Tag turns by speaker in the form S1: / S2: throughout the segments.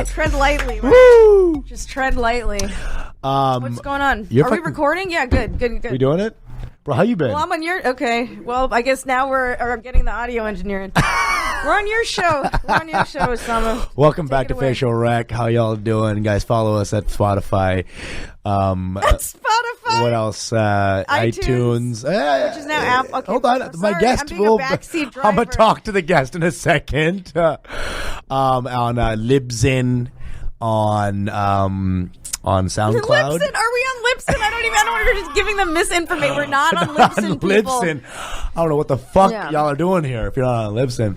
S1: hot.
S2: Tread lightly.
S1: Woo!
S2: Just tread lightly. What's going on? Are we recording? Yeah, good.
S1: We doing it? Bro, how you been?
S2: Well, I'm on your... Okay. Well, I guess now we're getting the audio engineering. We're on your show. Usama.
S1: Welcome back to Facial Rec. How y'all doing? Guys, follow us at Spotify.
S2: Spotify.
S1: What else? iTunes.
S2: Which is now Apple. Okay,
S1: hold on. My guest will... I'm going to talk to the guest in a second. On Libsyn, on SoundCloud.
S2: Libsyn? Are we on Libsyn? I don't know. We're just giving them misinformation. We're not on Libsyn, people.
S1: Libsyn. I don't know what the fuck y'all are doing here if you're not on Libsyn.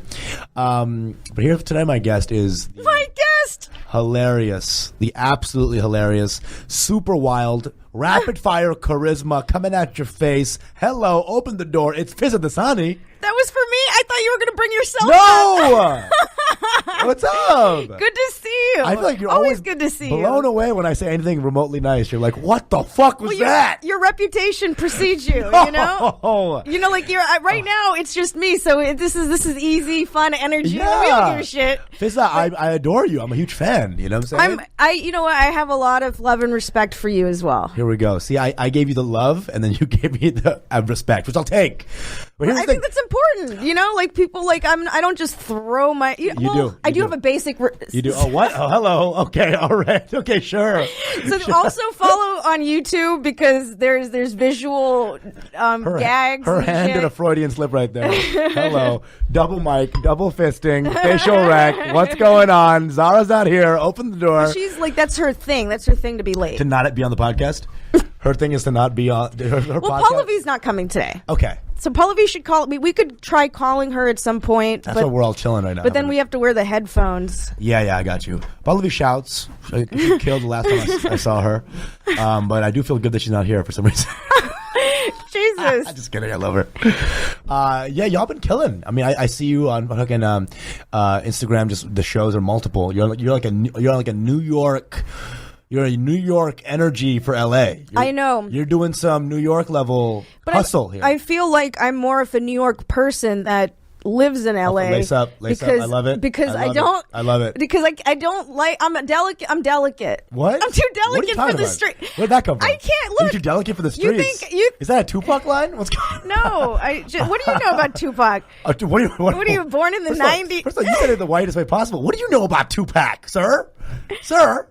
S1: But here today, my guest is...
S2: My guest!
S1: Hilarious. The absolutely hilarious. Super wild. Rapid fire charisma coming at your face. Hello, open the door. It's Fizz Dasani.
S2: That was for me? I thought you were going to bring yourself
S1: No! What's up?
S2: Good to see you.
S1: I feel like you're
S2: always good to see you.
S1: Blown away when I say anything remotely nice. You're like, what the fuck was that?
S2: Your reputation precedes you, you know? You know, like you're right now, it's just me, so this is easy, fun energy.
S1: Yeah.
S2: We don't give a shit.
S1: Fizz, I adore you. I'm a huge fan. You know what I'm saying?
S2: You know what? I have a lot of love and respect for you as well.
S1: Here we go. See, I gave you the love, and then you gave me the respect, which I'll take. But here's the thing.
S2: Think that's important. You know, like people like I don't just throw my. I do have a basic.
S1: You do. Oh, what? Oh, hello. Okay, all right. Okay, sure.
S2: So also follow on YouTube because there's visual gags.
S1: Her hand did a Freudian slip right there. Hello. Double mic, double fisting, facial rec. What's going on? Zara's not here. Open the door.
S2: She's like, that's her thing. That's her thing to be late.
S1: To not be on the podcast? Her thing is to not be on her podcast?
S2: Well, Pallavi's not coming today.
S1: Okay.
S2: So Pallavi should call. We could try calling her at some point.
S1: That's why we're all chilling right now.
S2: But then we have to wear the headphones.
S1: Yeah, I got you. Pallavi shouts. She killed the last time I saw her. But I do feel good that she's not here for some reason.
S2: Jesus.
S1: Just kidding. I love her. Yeah, y'all been killing. I mean, I see you on fucking Instagram. Just the shows are multiple. You're like a New York. You're a New York energy for LA.
S2: I know.
S1: You're doing some New York level hustle here.
S2: I feel like I'm more of a New York person that lives in LA.
S1: Lace up. I love it.
S2: Because I love it. Because I don't like. I'm delicate.
S1: What?
S2: I'm too delicate for the street.
S1: Where'd that come from?
S2: I can't look.
S1: You're too delicate for the streets. Is that a Tupac line? What's going on?
S2: No. What do you know about Tupac?
S1: What are you
S2: born in the 90s?
S1: First of all, you said it the whitest way possible. What do you know about Tupac, sir? Sir?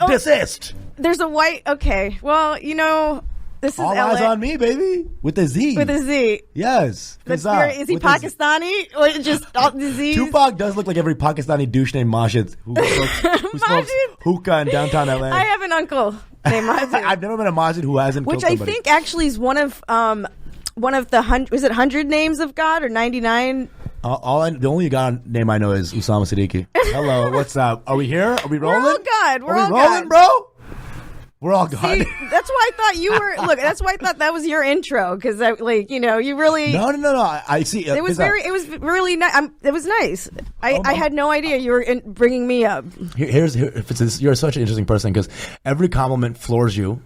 S1: Desist.
S2: There's a white. Okay. Well, you know, this is
S1: all
S2: LA.
S1: eyes on me, baby. With a Z.
S2: With a Z.
S1: Yes.
S2: Is he Pakistani or just the Z?
S1: Tupac does look like every Pakistani douche named Majid who smokes hookah in downtown LA.
S2: I have an uncle named Majid.
S1: I've never met a Majid who hasn't killed somebody.
S2: Which I think actually is one of the 100 names of God or 99.
S1: The only God name I know is Usama Siddiquee. Hello, what's up? Are we here? Are we rolling?
S2: We're all God.
S1: Are we rolling, bro? We're all God.
S2: See, that's why I thought you were. Look, that's why I thought that was your intro because, you really.
S1: No. I see.
S2: It was very. It was really nice. It was nice. I had no idea you were bringing me up.
S1: You're such an interesting person because every compliment floors you.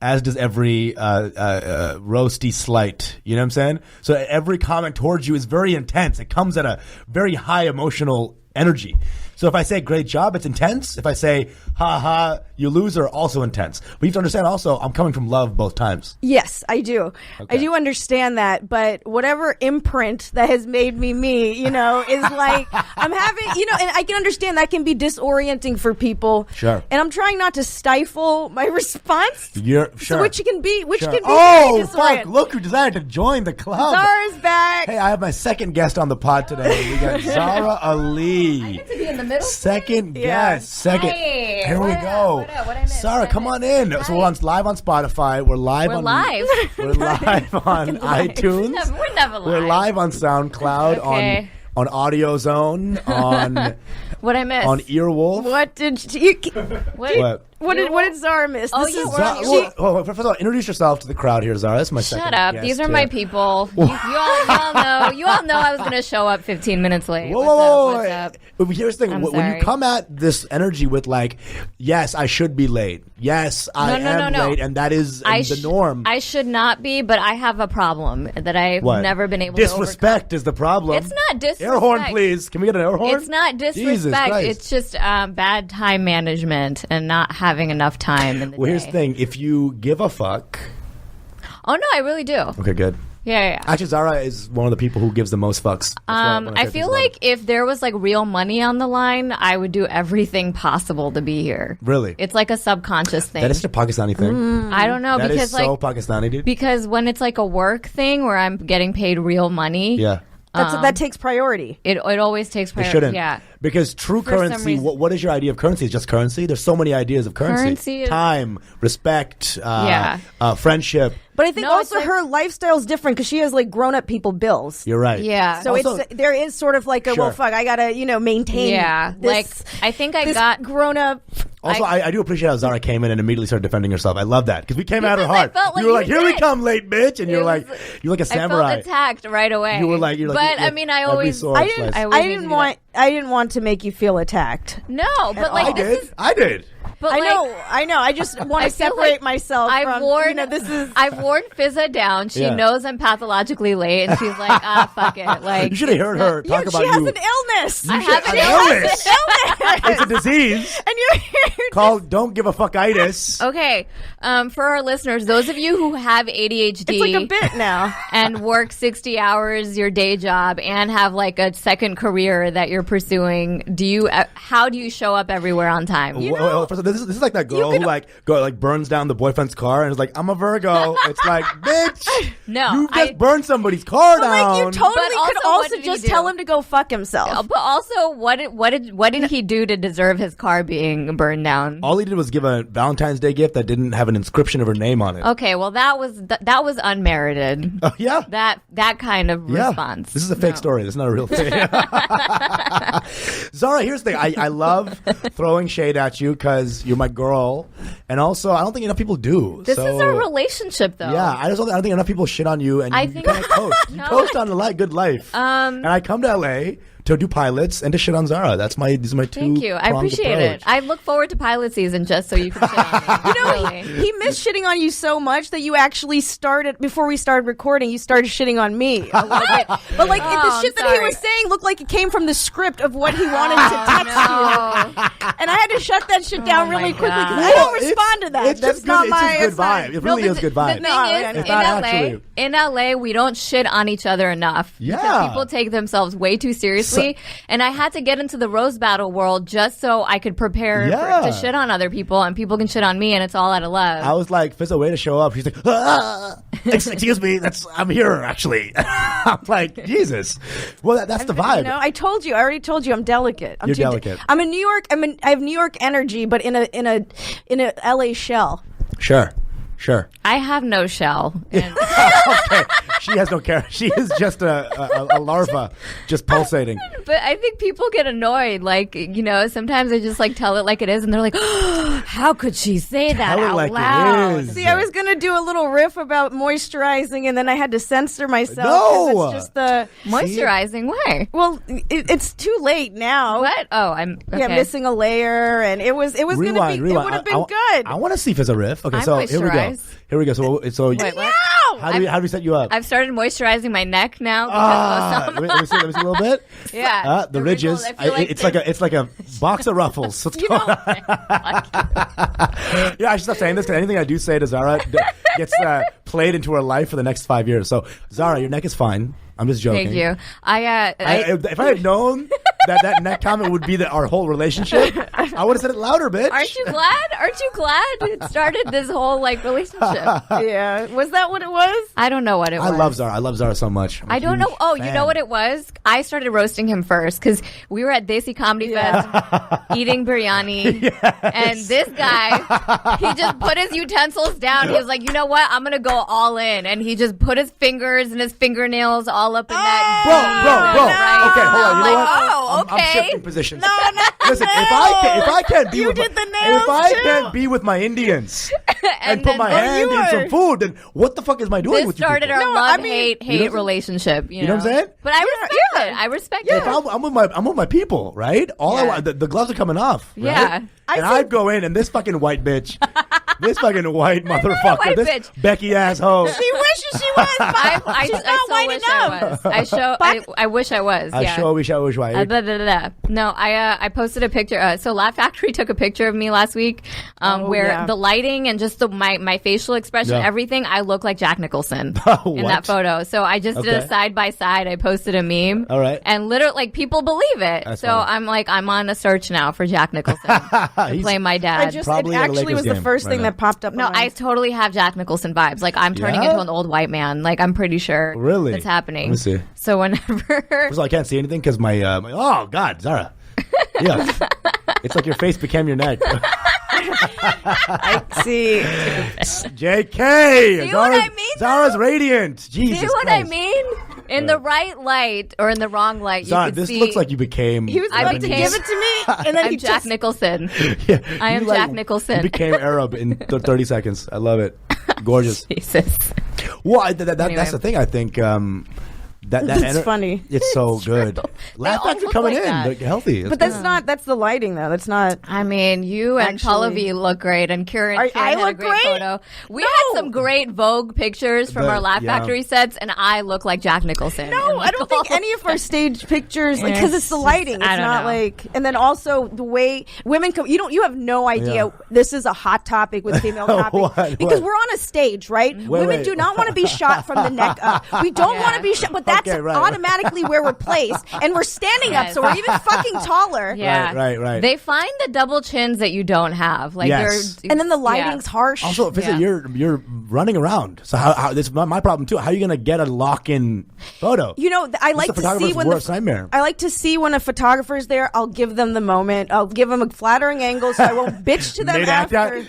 S1: As does every roasty slight. You know what I'm saying? So every comment towards you is very intense. It comes at a very high emotional energy. So if I say great job, it's intense. If I say ha ha, you loser, also intense. But you have to understand also, I'm coming from love both times.
S2: Yes, I do. Okay. I do understand that. But whatever imprint that has made me, is like, I'm having, and I can understand that can be disorienting for people.
S1: Sure.
S2: And I'm trying not to stifle my response.
S1: Sure.
S2: So which can be
S1: oh, fuck. Look who decided to join the club.
S2: Zara's back.
S1: Hey, I have my second guest on the pod today. We got Zara Ali.
S3: I get to be in the middle.
S1: Second guest.
S3: Hey,
S1: here we go.
S3: What I missed?
S1: Sarah, come on in. Hi. So we're live on Spotify. We're live on iTunes.
S3: We're never live.
S1: We're live on SoundCloud, on AudioZone, on
S3: what I missed?
S1: On Earwolf.
S2: What did you?
S1: What?
S2: What did Zara miss?
S3: Oh,
S2: This
S3: yeah,
S2: is-
S1: First of all, introduce yourself to the crowd here, Zara. That's my second
S3: Shut up.
S1: guest
S3: These are
S1: here.
S3: my people. You all know. You all know I was going to show up 15 minutes late.
S1: Whoa,
S3: What's up?
S1: Here's the thing.
S3: I'm
S1: When
S3: sorry.
S1: you come at this energy with like, yes, I should be late. Yes, I am
S3: No.
S1: late, and that is the norm.
S3: I should not be, but I have a problem that I've
S1: What?
S3: never been able
S1: Disrespect is the problem.
S3: It's not disrespect.
S1: Air horn, please. Can we get an air horn?
S3: It's not
S1: Jesus
S3: disrespect.
S1: Christ.
S3: It's just bad time management and not having enough time in the
S1: Well,
S3: day.
S1: here's the thing. If you give a fuck.
S3: Oh, no, I really do.
S1: Okay, good.
S3: Yeah.
S1: Actually, Zara is one of the people who gives the most fucks.
S3: I feel like if there was like real money on the line, I would do everything possible to be here.
S1: Really?
S3: It's like a subconscious thing.
S1: That is such a Pakistani thing.
S3: I don't know
S1: That
S3: because
S1: is so
S3: like
S1: Pakistani, dude.
S3: because when it's like a work thing where I'm getting paid real money,
S1: Yeah.
S2: that takes priority.
S3: it always takes
S1: It
S3: priority.
S1: shouldn't.
S3: Yeah.
S1: Because true
S3: For some
S1: currency,
S3: reason-
S1: what is your idea of currency? It's just currency? There's so many ideas of currency.
S3: Currency is-
S1: Time, respect, friendship.
S2: But I think
S3: No, it's
S2: also
S3: like-
S2: her lifestyle's different because she has like grown up people bills.
S1: You're right.
S3: Yeah.
S2: So
S1: Also-
S2: there is sort of like a
S1: Sure.
S2: well, fuck, I gotta maintain.
S3: Yeah.
S2: this,
S3: Like I think I
S2: this
S3: got
S2: grown up.
S1: Also, I do appreciate how Zara came in and immediately started defending herself. I love that because we came at her
S3: Because I
S1: hard.
S3: felt like
S1: You were
S3: you
S1: like, "Here we
S3: did.
S1: come, late bitch," and you're like a
S3: I
S1: samurai.
S3: felt attacked right away.
S1: You were like, you're like,
S3: but I mean, I
S1: every
S3: always,
S1: sword
S2: I didn't.
S1: slice.
S3: I
S2: I
S3: always need to
S2: didn't
S3: do
S2: want. I didn't want to make you feel attacked.
S3: no, but like
S1: I
S3: this
S1: did.
S3: is.
S1: I did.
S3: But
S2: I
S3: like,
S2: know. I know. I just want
S3: I
S2: to
S3: feel
S2: separate
S3: like
S2: myself
S3: I've
S2: from.
S3: worn,
S2: This is.
S3: I've worn Fizza down. She
S1: Yeah.
S3: knows I'm pathologically late, and she's like, fuck it. Like
S1: You should have heard her talk about
S2: she has
S1: you.
S2: an illness.
S3: I have
S1: an
S3: an
S1: illness.
S2: illness.
S1: It's a disease
S2: And you're here.
S1: called "Don't Give a Fuckitis."
S3: Okay, for our listeners, those of you who have ADHD
S2: It's like a bit now.
S3: and work 60 hours your day job and have like a second career that you're pursuing, how do you show up everywhere on time?
S1: Well, first of all, this is like that girl who like burns down the boyfriend's car and is like, "I'm a Virgo." It's like, bitch,
S3: No,
S1: you just
S3: I-
S1: burned somebody's car
S2: But
S1: down.
S2: like you totally
S3: But
S2: could
S3: also, what
S2: also
S3: did he
S2: just
S3: do?
S2: tell him to go fuck himself.
S3: But also, what did he do to deserve his car being burned down?
S1: All he did was give a Valentine's Day gift that didn't have an inscription of her name on it.
S3: Okay, well that was unmerited.
S1: Oh, yeah.
S3: That kind of
S1: Yeah.
S3: response.
S1: This is a fake story. This is not a real thing. Zara, here's the thing. I love throwing shade at you because you're my girl. And also, I don't think enough people do.
S3: This
S1: So,
S3: is a relationship, though.
S1: Yeah, I don't think enough people shit on you, and
S3: I
S1: you
S3: think-
S1: kind of coast. You
S3: No.
S1: coast on a good life. And I come to LA to do pilots and to shit on Zara. These are my two.
S3: Thank you. I appreciate it. I look forward to pilot season just so you can shit on me. Really.
S2: He missed shitting on you so much that you actually started before we started recording. You started shitting on me a little bit, but like the
S3: Oh,
S2: shit
S3: I'm
S2: that he
S3: sorry.
S2: was saying looked like it came from the script of what he wanted to text you, and I had to shut that shit down
S3: Oh my
S2: really quickly because
S3: God.
S2: I don't respond to that.
S1: It's
S2: That's
S1: just
S2: not
S1: good.
S2: my.
S1: It's just good vibe. It really
S3: but
S1: is good
S3: The
S1: vibe.
S3: thing
S2: No,
S3: is,
S2: yeah,
S1: It's not actually.
S3: in LA, we don't shit on each other enough.
S1: Yeah.
S3: Because people take themselves way too seriously. And I had to get into the roast battle world just so I could prepare
S1: Yeah.
S3: to shit on other people, and people can shit on me, and it's all out of love.
S1: I was like, "Fizz, a way to show up." She's like, "Excuse me, I'm here actually." I'm like, Jesus. Well, that's the vibe.
S2: You know, I already told you, I'm delicate.
S1: You're delicate.
S2: I'm a New York. I have New York energy, but in a LA shell.
S1: Sure.
S3: I have no shell. And
S1: Okay. She has no care. She is just a larva, just pulsating.
S3: but I think people get annoyed. Like, sometimes they just like tell it like it is, and they're like, how could she say that
S1: Tell it
S3: out
S1: like it
S3: loud?
S1: is.
S2: See, I was gonna do a little riff about moisturizing, and then I had to censor myself.
S1: No!
S2: 'Cause it's just the
S3: Moisturizing? Why?
S2: well, it's too late now.
S3: What? Oh, I'm okay.
S2: Yeah, missing a layer, and it was gonna be.
S1: Rewind.
S2: It would have been good.
S1: I want to see if it's a riff. Okay,
S3: I
S1: so here we go.
S3: moisturize.
S1: So
S3: Wait, what?
S2: No!
S1: how do we set you up?
S3: I've started moisturizing my neck now. Because of
S1: let me see a little bit.
S3: Yeah,
S1: The ridges.
S3: wrinkles. I feel like
S1: It's like a box of ruffles. Yeah, I should stop saying this because anything I do say to Zara gets played into her life for the next 5 years. So, Zara, your neck is fine. I'm just joking.
S3: Thank you.
S1: If I had known that neck comment would be our whole relationship, I would have said it louder, bitch.
S3: Aren't you glad? Aren't you glad it started this whole relationship?
S2: Yeah, was that what it was?
S3: I don't know what it was.
S1: I love Zara. I love Zara so much.
S3: I don't know. Oh, you know what it was? I started roasting him first because we were at Desi Comedy Fest eating biryani, and this guy, he just put his utensils down. He was like, you know what? I'm gonna go all in, and he just put his fingers and his fingernails all up in that.
S1: Bro.
S3: Right?
S1: Okay, hold on. You know
S3: I'm
S1: what?
S3: like, oh,
S1: I'm
S3: okay.
S1: shifting positions.
S2: No, not
S1: Listen, if I can't be
S2: You
S1: with
S2: did
S1: my,
S2: the nails,
S1: if I
S2: too.
S1: can't be with my Indians and put
S3: then-
S1: my
S3: Oh,
S1: hand
S2: you
S1: in some
S2: were.
S1: food, then what the fuck is I doing
S3: This
S1: with you
S3: started
S1: people?
S3: our
S2: No, I
S3: love
S2: mean-
S3: hate
S1: You know what I'm
S3: relationship. You
S1: know what I'm saying?
S3: But I respect it. I respect
S1: If
S3: it.
S1: I'm with my people, right? All I
S3: Yeah.
S1: want, the gloves are coming off. Right?
S3: Yeah.
S1: And I'd go in and this fucking white bitch, this fucking white motherfucker,
S3: white
S1: this
S3: bitch.
S1: Becky asshole.
S2: She wishes she was.
S3: I
S2: She's not
S3: so
S2: white
S3: wish
S2: enough.
S3: I was. I wish I was.
S1: I
S3: Yeah.
S1: sure wish I was white.
S3: Blah, blah, blah, blah. No, I posted a picture. So Laugh Factory took a picture of me last week, where
S2: yeah.
S3: the lighting and just my facial expression,
S1: Yeah.
S3: everything, I look like Jack Nicholson in
S1: What?
S3: that photo. So I just did a
S1: Okay.
S3: side by side. I posted a meme.
S1: All right.
S3: And literally, like, people believe it.
S1: That's
S3: so
S1: funny.
S3: I'm on a search now for Jack Nicholson to
S1: He's-
S3: play my dad.
S2: It
S1: Probably at a
S2: actually
S1: Lakers
S2: was the
S1: game
S2: first
S1: right
S2: thing
S1: now.
S2: that popped up.
S3: No,
S2: on my-
S3: I totally have Jack Nicholson vibes. Like, I'm turning
S1: Yeah?
S3: into an old white man. Like, I'm pretty sure
S1: Really?
S3: that's happening.
S1: Let me see.
S3: So whenever
S1: First of all, I can't see anything because my oh god, Zara. Yeah, it's like your face became your neck.
S2: I see.
S1: JK.
S3: See what I mean,
S1: Zara's radiant. Jesus
S3: See what I
S1: Christ.
S3: mean? In the right light or in the wrong light,
S1: Zara,
S3: you could
S1: this
S3: see
S1: looks like you became.
S2: He was
S3: I
S2: about to
S3: became-
S2: give it to me, and then
S3: I'm
S2: he
S3: Jack
S2: just
S3: Nicholson.
S1: Yeah,
S3: I am
S1: you,
S3: Jack Nicholson.
S1: You became Arab in 30 seconds. I love it. Gorgeous.
S3: Jesus.
S1: Well,
S3: Anyway.
S1: that's the thing. I think that
S2: That's funny.
S1: It's so good. Laugh
S3: all
S1: Factory
S3: look
S1: coming
S3: like
S1: in.
S3: that.
S1: They're healthy.
S2: But that's not. That's the lighting, though. That's not.
S3: I mean, you and
S2: Actually-
S3: Pallavi look great, and Kieran
S2: I
S3: had a
S2: look
S3: great
S2: great?
S3: photo. We had some great Vogue pictures from
S1: The-
S3: our Laugh
S1: yeah.
S3: Factory sets, and I look like Jack Nicholson.
S2: No,
S3: in, like,
S2: I don't think
S3: all-
S2: any of our stage pictures, like, because it's the
S3: It's
S2: lighting. It's
S3: I don't
S2: not
S3: know.
S2: like, and then also the way women come. You have no idea.
S1: Yeah.
S2: This is a hot topic with female topic
S1: What?
S2: because
S1: What?
S2: we're on a stage, right? Women
S1: wait.
S2: do not want to be shot from the neck up. We don't
S3: Yeah.
S2: want to be shot, but that's
S1: Okay, right.
S2: automatically where we're placed, and we're standing up,
S3: Yes.
S2: so we're even fucking taller.
S3: Yeah,
S1: Right.
S3: They find the double chins that you don't have. Like,
S1: Yes.
S3: they're,
S2: And then the lighting's harsh.
S1: Also, Fizzy,
S3: Yeah.
S1: you're running around. So how this is my problem too. How are you gonna get a lock-in photo?
S2: I like
S1: the
S2: to
S1: photographer's
S2: see when
S1: worst nightmare.
S2: I like to see when a photographer's there. I'll give them the moment. I'll give them a flattering angle, so I won't bitch to them
S1: Mid-act,
S2: after.
S1: yeah.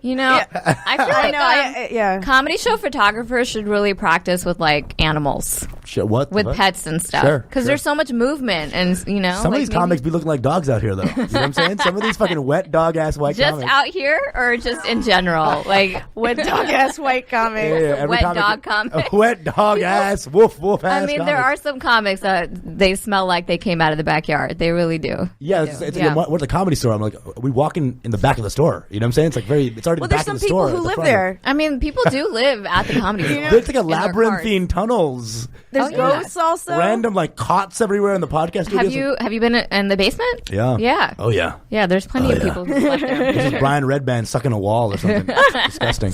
S3: You know,
S2: Yeah.
S3: I feel
S2: I
S3: like
S2: know. Yeah.
S3: comedy show photographers should really practice with like animals,
S1: Shit, what?
S3: with
S1: What?
S3: pets and stuff,
S1: Sure,
S3: because
S1: sure.
S3: there's so much movement, and
S1: Some
S3: like
S1: of these
S3: maybe
S1: comics be looking like dogs out here, though. You know what I'm saying? Some of these fucking wet dog ass white
S3: just
S1: comics.
S3: out here or just in general, like
S2: Wet dog ass white comics.
S1: every
S3: wet dog comic.
S1: A wet dog ass, woof ass.
S3: I mean, there are some comics that they smell like they came out of the backyard. They really do.
S1: Yeah,
S3: They
S1: it's
S3: do. Yeah.
S1: we're at the comedy store. I'm like, we walking in the back of the store. You know what I'm saying? It's like it's already
S2: Well,
S1: the
S2: there's
S1: back
S2: some
S1: of the
S2: people
S1: store.
S2: who
S1: at the
S2: live
S1: front.
S2: there.
S3: I mean, people do live at the comedy store.
S1: There's like a
S3: in their cars.
S1: labyrinthine tunnels.
S2: There's
S3: Oh, yeah.
S2: ghosts also.
S1: Random like cots everywhere in the podcast studios.
S3: Have you been in the basement?
S1: Yeah.
S3: Yeah.
S1: Oh yeah.
S3: Yeah, there's plenty of
S1: yeah.
S3: people who slept there.
S1: This is Brian Redband sucking a wall or something. Disgusting.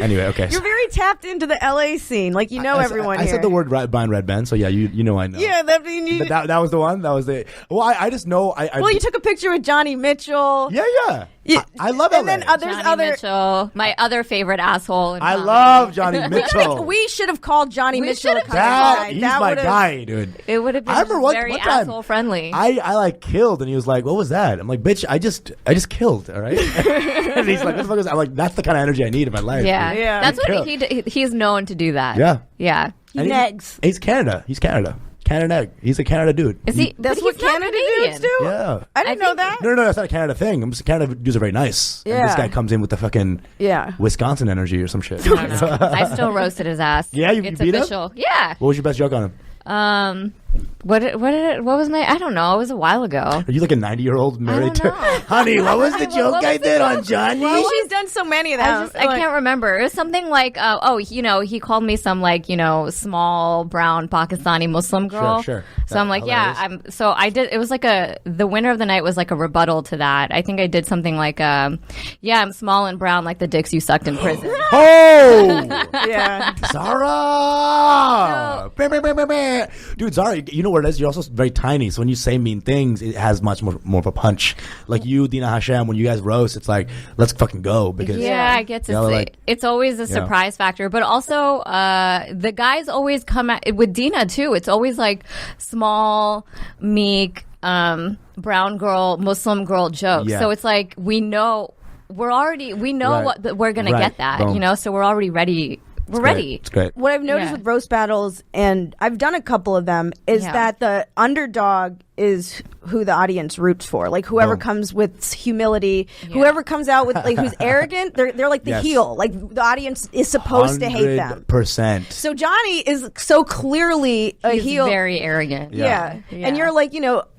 S1: Anyway, okay.
S2: You're very tapped into the LA scene. Like you know everyone
S1: I
S2: here.
S1: said the word Brian Redband, so yeah, you know I know.
S2: Yeah, that mean you.
S1: That was the one. That was the. Well, I just know.
S2: Well, you took a picture with Johnny Mitchell.
S1: Yeah.
S2: You-
S1: I love
S2: and
S1: LA.
S2: then there's
S3: Johnny
S2: other.
S3: Mitchell, my other favorite asshole. in
S1: I
S3: comedy.
S1: love Johnny Mitchell.
S2: We should have called Johnny
S3: We
S2: Mitchell.
S3: should
S2: to
S3: have
S2: come
S1: that
S2: by.
S1: he's
S2: That
S1: my
S2: would've-
S1: guy, dude.
S3: It would have been
S1: I remember one
S3: very
S1: time
S3: asshole friendly.
S1: I like killed, and he was like, "What was that?" I'm like, "Bitch, I just killed." All right. And he's like, "What the fuck is that?" I'm like, "That's the kind of energy I need in my life."
S3: yeah,
S1: dude."
S2: Yeah.
S3: That's what
S1: Kill.
S3: he's known to do that.
S1: Yeah.
S3: yeah.
S2: He
S1: And
S2: negs.
S1: He's Canada. Canada egg. He's a Canada dude.
S3: Is he?
S2: That's
S3: but
S2: what
S3: he's not
S2: Canada
S3: Canadian.
S2: dudes do.
S1: Yeah.
S2: I didn't
S3: I
S2: know
S3: think-
S2: that.
S1: No, that's not a Canada thing. I'm just Canada dudes are very nice. And this
S2: Yeah.
S1: guy comes in with the fucking
S2: Yeah.
S1: Wisconsin energy or some shit.
S3: I don't know. I still roasted his ass.
S1: Yeah, you
S3: it's
S1: beat him?
S3: official. Yeah.
S1: What was your best joke on him?
S3: What was my? I don't know. It was a while ago.
S1: Are you like a 90-year-old married to?
S3: don't know.
S1: Honey, what was the joke
S3: What
S1: I
S3: was the
S1: did on
S3: joke?
S1: Johnny?
S2: Well, she's done so many of them.
S3: I can't remember. It was something like, he called me some small brown Pakistani Muslim girl.
S1: Sure.
S3: So I'm like,
S1: Hilarious.
S3: so I did. It was like the winner of the night was like a rebuttal to that. I think I did something like, I'm small and brown like the dicks you sucked in prison.
S1: Oh,
S2: Yeah.
S1: Zara! Bah, bah, bah, bah, bah. Dude, Zara, you know what it is? You're also very tiny, so when you say mean things, it has much more of a punch. Like you, Dina Hashem, when you guys roast, it's like, let's fucking go. Because
S3: Yeah, I get to
S1: you know,
S3: say
S1: like-
S3: it's always a surprise factor, but also the guys always come at with Dina too. It's always like small, meek, brown girl, Muslim girl jokes.
S1: Yeah.
S3: So it's like we know
S1: Right.
S3: what we're gonna
S1: Right.
S3: get that,
S1: Boom.
S3: So we're already ready we're ready.
S1: It's great.
S2: What I've noticed
S3: Yeah.
S2: with roast battles, and I've done a couple of them, is
S3: Yeah.
S2: that the underdog is who the audience roots for. Like whoever
S1: Boom.
S2: comes with humility, whoever comes out with like who's arrogant, they're like the
S1: Yes.
S2: heel. Like the audience is supposed to hate them.
S1: 100%.
S2: So Johnny is so clearly a
S3: He's
S2: heel.
S3: very arrogant.
S2: Yeah. And you're like,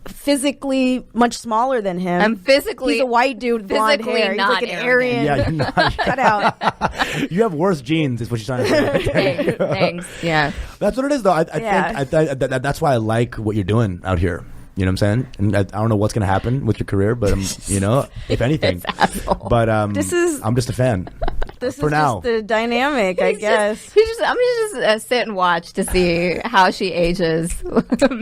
S2: physically much smaller than him.
S3: I'm physically-
S2: He's a white dude with blonde
S3: physically
S2: hair. He's
S3: not
S2: like an
S3: arrogant.
S2: Aryan.
S1: Yeah, you're not.
S2: Cut out.
S1: You have worse genes, is what you're trying to say.
S3: Thanks. Yeah.
S1: That's what it is, though. I
S2: Yeah.
S1: think that's why I like what you're doing out here. You know what I'm saying? And I don't know what's going to happen with your career, but if anything. But I'm just a fan.
S2: This
S1: For
S2: is
S1: now.
S2: just the dynamic, I guess.
S3: I'm gonna just sit and watch to see how she ages.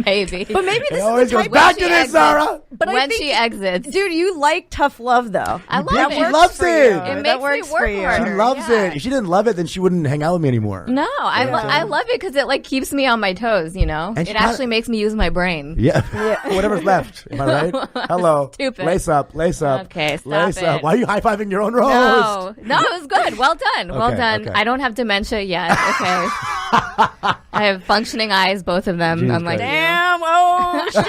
S3: Maybe.
S2: But maybe
S1: It
S2: this
S1: always
S2: is the
S1: goes
S2: type
S1: back
S2: of
S1: to this, Zara.
S2: But I
S3: when
S2: think-
S3: she exits.
S2: Dude, you like tough love, though.
S3: I love
S2: That
S3: it.
S1: She
S2: works
S1: loves
S2: for
S1: it.
S2: you.
S1: It
S2: That
S3: makes me
S2: works
S3: work
S2: for you.
S3: harder.
S1: She loves
S3: Yeah.
S1: it. If she didn't love it, then she wouldn't hang out with me anymore.
S3: No, I love it because it like keeps me on my toes.
S1: And
S3: It
S1: she
S3: actually makes me use my brain.
S1: Yeah. Whatever's left. Am I right? Hello.
S3: Stupid.
S1: Lace up.
S3: Okay, stop
S1: Lace
S3: it.
S1: up. Why are you high-fiving your own roast?
S3: No, it was good. Well done. Well
S1: Okay,
S3: done.
S1: okay.
S3: I don't have dementia yet. Okay. I have functioning eyes, both of them.
S1: Jesus
S3: unlike
S1: Christ.
S3: you.
S2: Damn. Oh, shit.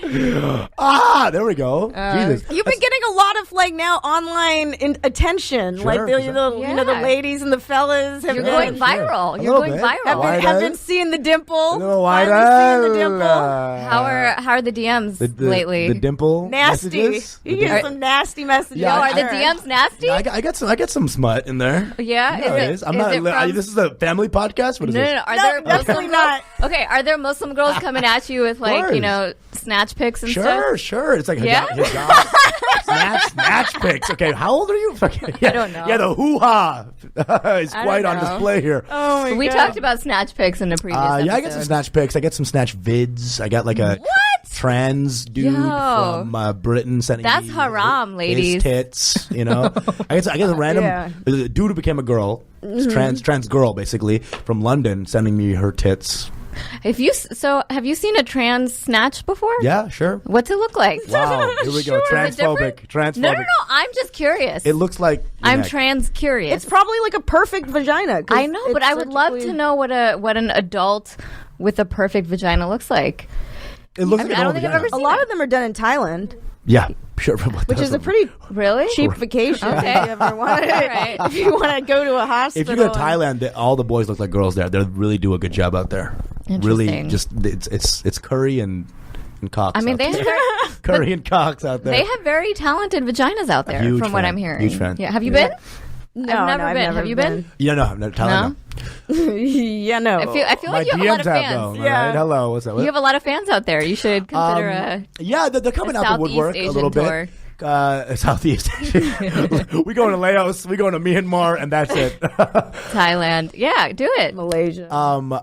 S2: We're going.
S1: There we go. Jesus.
S2: You've been getting a lot of now online attention.
S1: Sure,
S2: Like the,
S1: sure.
S2: the ladies and the fellas have
S3: You're
S2: been,
S3: going viral.
S1: A
S3: You're
S1: little
S3: going
S1: bit.
S3: viral.
S1: Wide
S2: have
S1: eyes.
S2: been seeing the dimple.
S1: A little
S2: Finally
S1: wider.
S2: seeing the dimple.
S3: How are the DMs lately?
S1: The dimple
S2: Nasty.
S1: messages?
S2: You
S1: The
S2: get
S1: dim-
S2: some nasty messages.
S1: Yeah,
S3: Are the
S2: Sure.
S3: DMs nasty?
S1: I got some smut in there.
S3: Yeah?
S1: You know
S3: Is
S1: it
S3: it-
S1: is. I'm
S3: is
S1: not.
S3: it from-
S1: This is a family podcast. What is
S3: No,
S1: this?
S3: Are
S2: No,
S3: there
S2: definitely
S3: Muslim
S2: not.
S3: girls? Okay, are there Muslim girls coming at you with
S1: course.
S3: snatch pics and
S1: Sure,
S3: stuff?
S1: sure. It's like
S3: Yeah?
S1: hijab, snatch pics. Okay, how old are you? Yeah,
S3: I don't know.
S1: Yeah, the hoo-ha is
S3: I
S1: quite
S3: don't
S1: on
S3: know.
S1: display here.
S2: Oh my
S3: We
S2: God.
S3: talked about snatch pics in the previous episode.
S1: Yeah, I get some snatch pics. I get some snatch vids. I got like a trans dude
S3: Yo.
S1: from Britain sending
S3: That's
S1: me
S3: haram,
S1: his
S3: ladies.
S1: tits. I get a random
S2: Yeah.
S1: a dude who became a girl, trans girl basically from London, sending me her tits.
S3: Have you seen a trans snatch before?
S1: Yeah, sure.
S3: What's it look like?
S1: Wow, here we go.
S3: Sure. Is it different?
S1: Transphobic.
S3: No. I'm just curious.
S1: It looks like your
S3: I'm
S1: neck.
S3: trans curious.
S2: It's probably like a perfect vagina. 'cause
S3: I know, but
S2: it's
S3: I would love
S2: surgically-
S3: to know what an adult with a perfect vagina looks like.
S1: It looks
S3: I
S1: like
S3: don't
S1: an
S3: think
S1: old
S3: I've ever
S1: vagina.
S2: A lot of them are done in Thailand,
S1: Yeah, sure.
S2: which is a pretty
S3: Really?
S2: cheap vacation.
S3: Okay.
S2: If you ever want
S3: All right.
S2: if you want to go to a hospital.
S1: If you go to Thailand, all the boys look like girls there. They really do a good job out there. Really,
S3: Interesting.
S1: just it's curry and cocks.
S3: I mean,
S1: out
S3: they
S1: there.
S3: have
S1: curry and cocks out there.
S3: they have very talented vaginas out there,
S1: Huge
S3: from what
S1: fan.
S3: I'm hearing.
S1: Huge fan.
S3: Yeah. Have you
S1: Yeah.
S3: been?
S2: No,
S3: I've never
S2: no,
S3: been. Have you been?
S1: Yeah, no, Thailand.
S3: No?
S2: Yeah, no.
S3: I feel
S1: My
S3: like you have a
S1: DMs
S3: lot of
S1: have
S3: fans.
S1: though.
S2: Yeah.
S1: Right? Hello, what's up?
S3: You have a lot of fans out there. You should consider
S1: Yeah, they're coming
S3: a
S1: out the woodwork
S3: Southeast
S1: a little
S3: Asian
S1: bit.
S3: tour.
S1: Southeast Asian. We going to Laos. We going to Myanmar, and that's it.
S3: Thailand. Yeah, do it.
S2: Malaysia.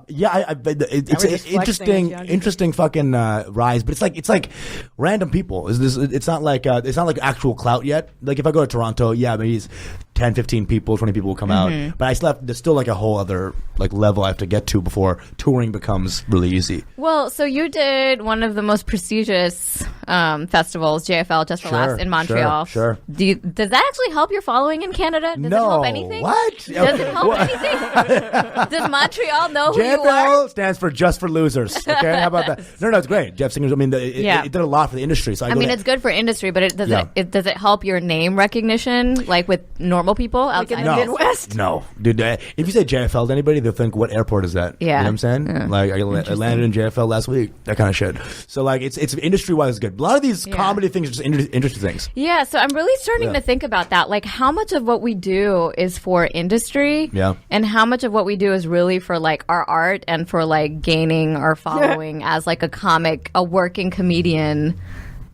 S1: Yeah, it's
S2: we're just flexing as
S1: interesting fucking rise, but it's like random people. It's not like actual clout yet. Like if I go to Toronto, yeah, maybe it's 10, 15 people, 20 people will come
S3: Mm-hmm.
S1: out. But I still have, there's still like a whole other like level I have to get to before touring becomes really easy.
S3: Well, so you did one of the most prestigious festivals, JFL, Just for
S1: Sure,
S3: Laughs, in Montreal.
S1: sure.
S3: Does that actually help your following in Canada? Does it
S1: No,
S3: help anything?
S1: what?
S3: Does it help anything? Does Montreal know who you are?
S1: JFL stands for Just for Losers. Okay, how about that? No, it's great. Jeff Singers. I mean, it did a lot for the industry. So
S3: I mean, it's good for industry, but does it help your name recognition, like with normal people outside?
S2: in the Midwest?
S1: No, dude. If you say JFL to anybody, they'll think, "What airport is that?"
S3: Yeah.
S1: You know what I'm saying?
S3: Yeah.
S1: Like I landed in JFL last week. That kind of shit. So like, it's industry wise good. A lot of these comedy things are just industry things.
S3: Yeah, so I'm really starting to think about that. Like, how much of what we do is for industry?
S1: Yeah.
S3: And how much of what we do is really for, like, our art and for, like, gaining our following as, like, a comic, a working comedian,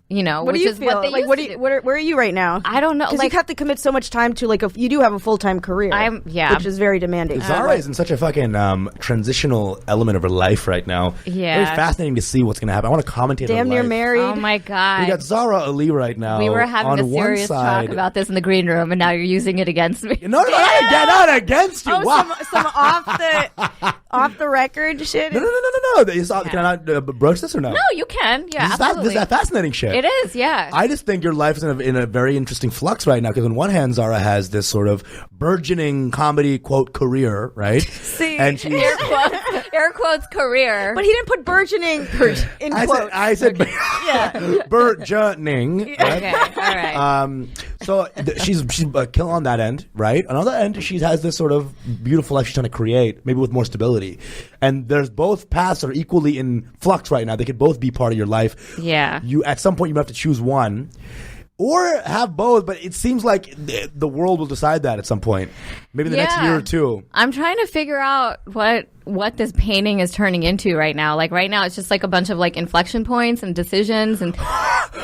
S3: you know,
S2: What
S3: which
S2: do you
S3: is
S2: feel?
S3: what they
S2: Like,
S3: used to do.
S2: where are you right now?
S3: I don't know.
S2: Because
S3: Like,
S2: you have to commit so much time to you do have a full time career. which is very demanding.
S1: Zara is in such a fucking transitional element of her life right now.
S3: Yeah.
S1: Very fascinating to see what's going to happen. I want to commentate on
S2: Damn
S1: her
S2: near
S1: life.
S2: married.
S3: oh, my God.
S1: We got Zara Ali right now.
S3: We were having
S1: on
S3: a
S1: one
S3: serious
S1: side.
S3: talk about this in the green room, and now you're using it against me.
S1: No, not against you.
S2: Oh,
S1: Wow.
S2: some off the record shit?
S1: No. Can I not broach this or no?
S3: No, you can. Yeah, absolutely.
S1: This is fascinating shit.
S3: It is, yeah.
S1: I just think your life is in a very interesting flux right now because on one hand, Zara has this sort of burgeoning comedy quote career, right?
S2: See,
S1: and she's
S3: air quotes career.
S2: But he didn't put burgeoning in quotes.
S1: I said burgeoning. Right?
S3: Okay, all right.
S1: So she's killing on that end, right? On the other end, she has this sort of beautiful life she's trying to create, maybe with more stability. And there's both paths are equally in flux right now. They could both be part of your life.
S3: Yeah.
S1: You at some point you have to choose one. Or have both, but it seems like the world will decide that at some point. Maybe the next year or two.
S3: I'm trying to figure out what this painting is turning into right now. Like right now, it's just like a bunch of like inflection points and decisions, and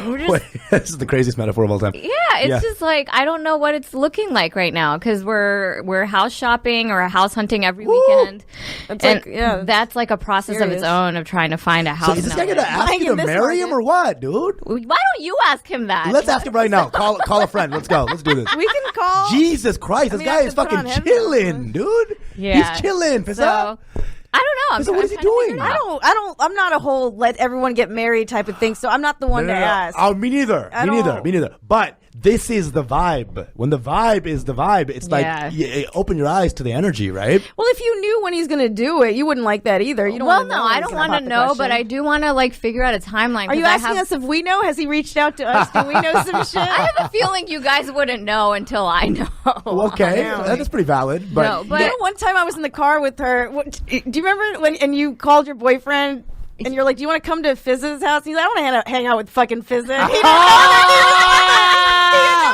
S3: we're just.
S1: Wait, this is the craziest metaphor of all time.
S3: Yeah, it's just like I don't know what it's looking like right now because we're house shopping or house hunting every weekend.
S2: It's
S3: and that's like a process of its own of trying to find a house.
S1: So is this guy gonna ask you to marry him or what, dude?
S3: Why don't you ask him that?
S1: Let's ask him right now. Call a friend. Let's go. Let's do this.
S2: We can call.
S1: Jesus Christ, this guy is fucking chilling, dude.
S3: Yeah.
S1: He's chilling.
S3: So, I don't know.
S1: So what is he doing?
S2: I'm not a whole let everyone get married type of thing. So I'm not the one to ask.
S1: Oh, me neither. Me neither. But this is the vibe. When the vibe is the vibe, it's like you open your eyes to the energy, right?
S2: Well, if you knew when he's going to do it, you wouldn't like that either. You don't want to know.
S3: I don't want to know, but I do want to like figure out a timeline.
S2: Are you asking us if we know? Has he reached out to us? Do we know some shit?
S3: I have a feeling you guys wouldn't know until I know.
S1: Okay, that's pretty valid. But,
S2: you know, one time I was in the car with her. Do you remember when you called your boyfriend? And you're like, do you want to come to Fizz's house? And he's like, I want to hang out with fucking Fizz. He didn't know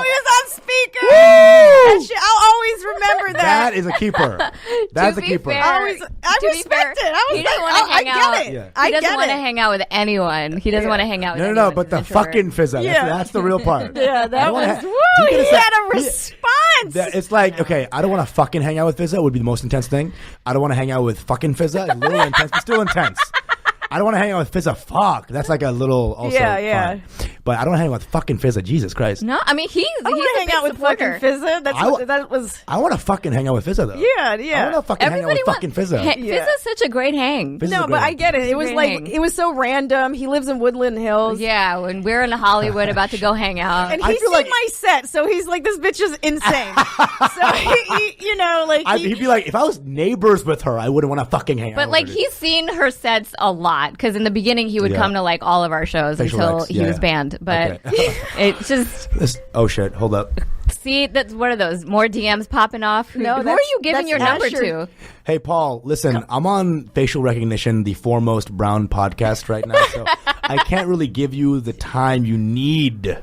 S2: he was on speaker. That shit, I'll always remember that.
S1: That is a keeper. That's a keeper.
S3: I
S2: respect it.
S3: He doesn't want to hang out.
S2: I get it.
S3: He doesn't want to hang out with anyone. He doesn't want to hang out with anyone.
S1: No, but the fucking Fizz. That's the real part.
S2: Yeah, that was, he had a response.
S1: It's like, okay, I don't want to fucking hang out with Fizz. Would be the most intense thing. I don't want to hang out with fucking Fizz. It's a little intense, but still intense. I don't want to hang out with Fizza. Fuck. That's like a little also fun. But I don't want to hang out with fucking Fizza. Jesus Christ.
S3: No, I mean, he's
S2: a hang out with fucking Fizza.
S1: I want to fucking hang out with Fizza, though.
S2: Yeah.
S1: I want to fucking hang out with fucking Fizza.
S3: Fizza's such a great hang.
S2: No, but I get it. It was like, it was so random. He lives in Woodland Hills.
S3: Yeah, when we're in Hollywood about to go hang out.
S2: And he's seen my set, so he's like, this bitch is insane. So, he'd
S1: be like, if I was neighbors with her, I wouldn't want to fucking hang out with her.
S3: But like, he's seen her sets a lot. Because in the beginning, he would come to like all of our shows until he was banned. But it's just.
S1: Oh shit! Hold up.
S3: See, what are those? More DMs popping off? Who are you giving your number to?
S1: Hey, Paul, listen, I'm on Facial Recognition, the foremost brown podcast right now, so I can't really give you the time you need.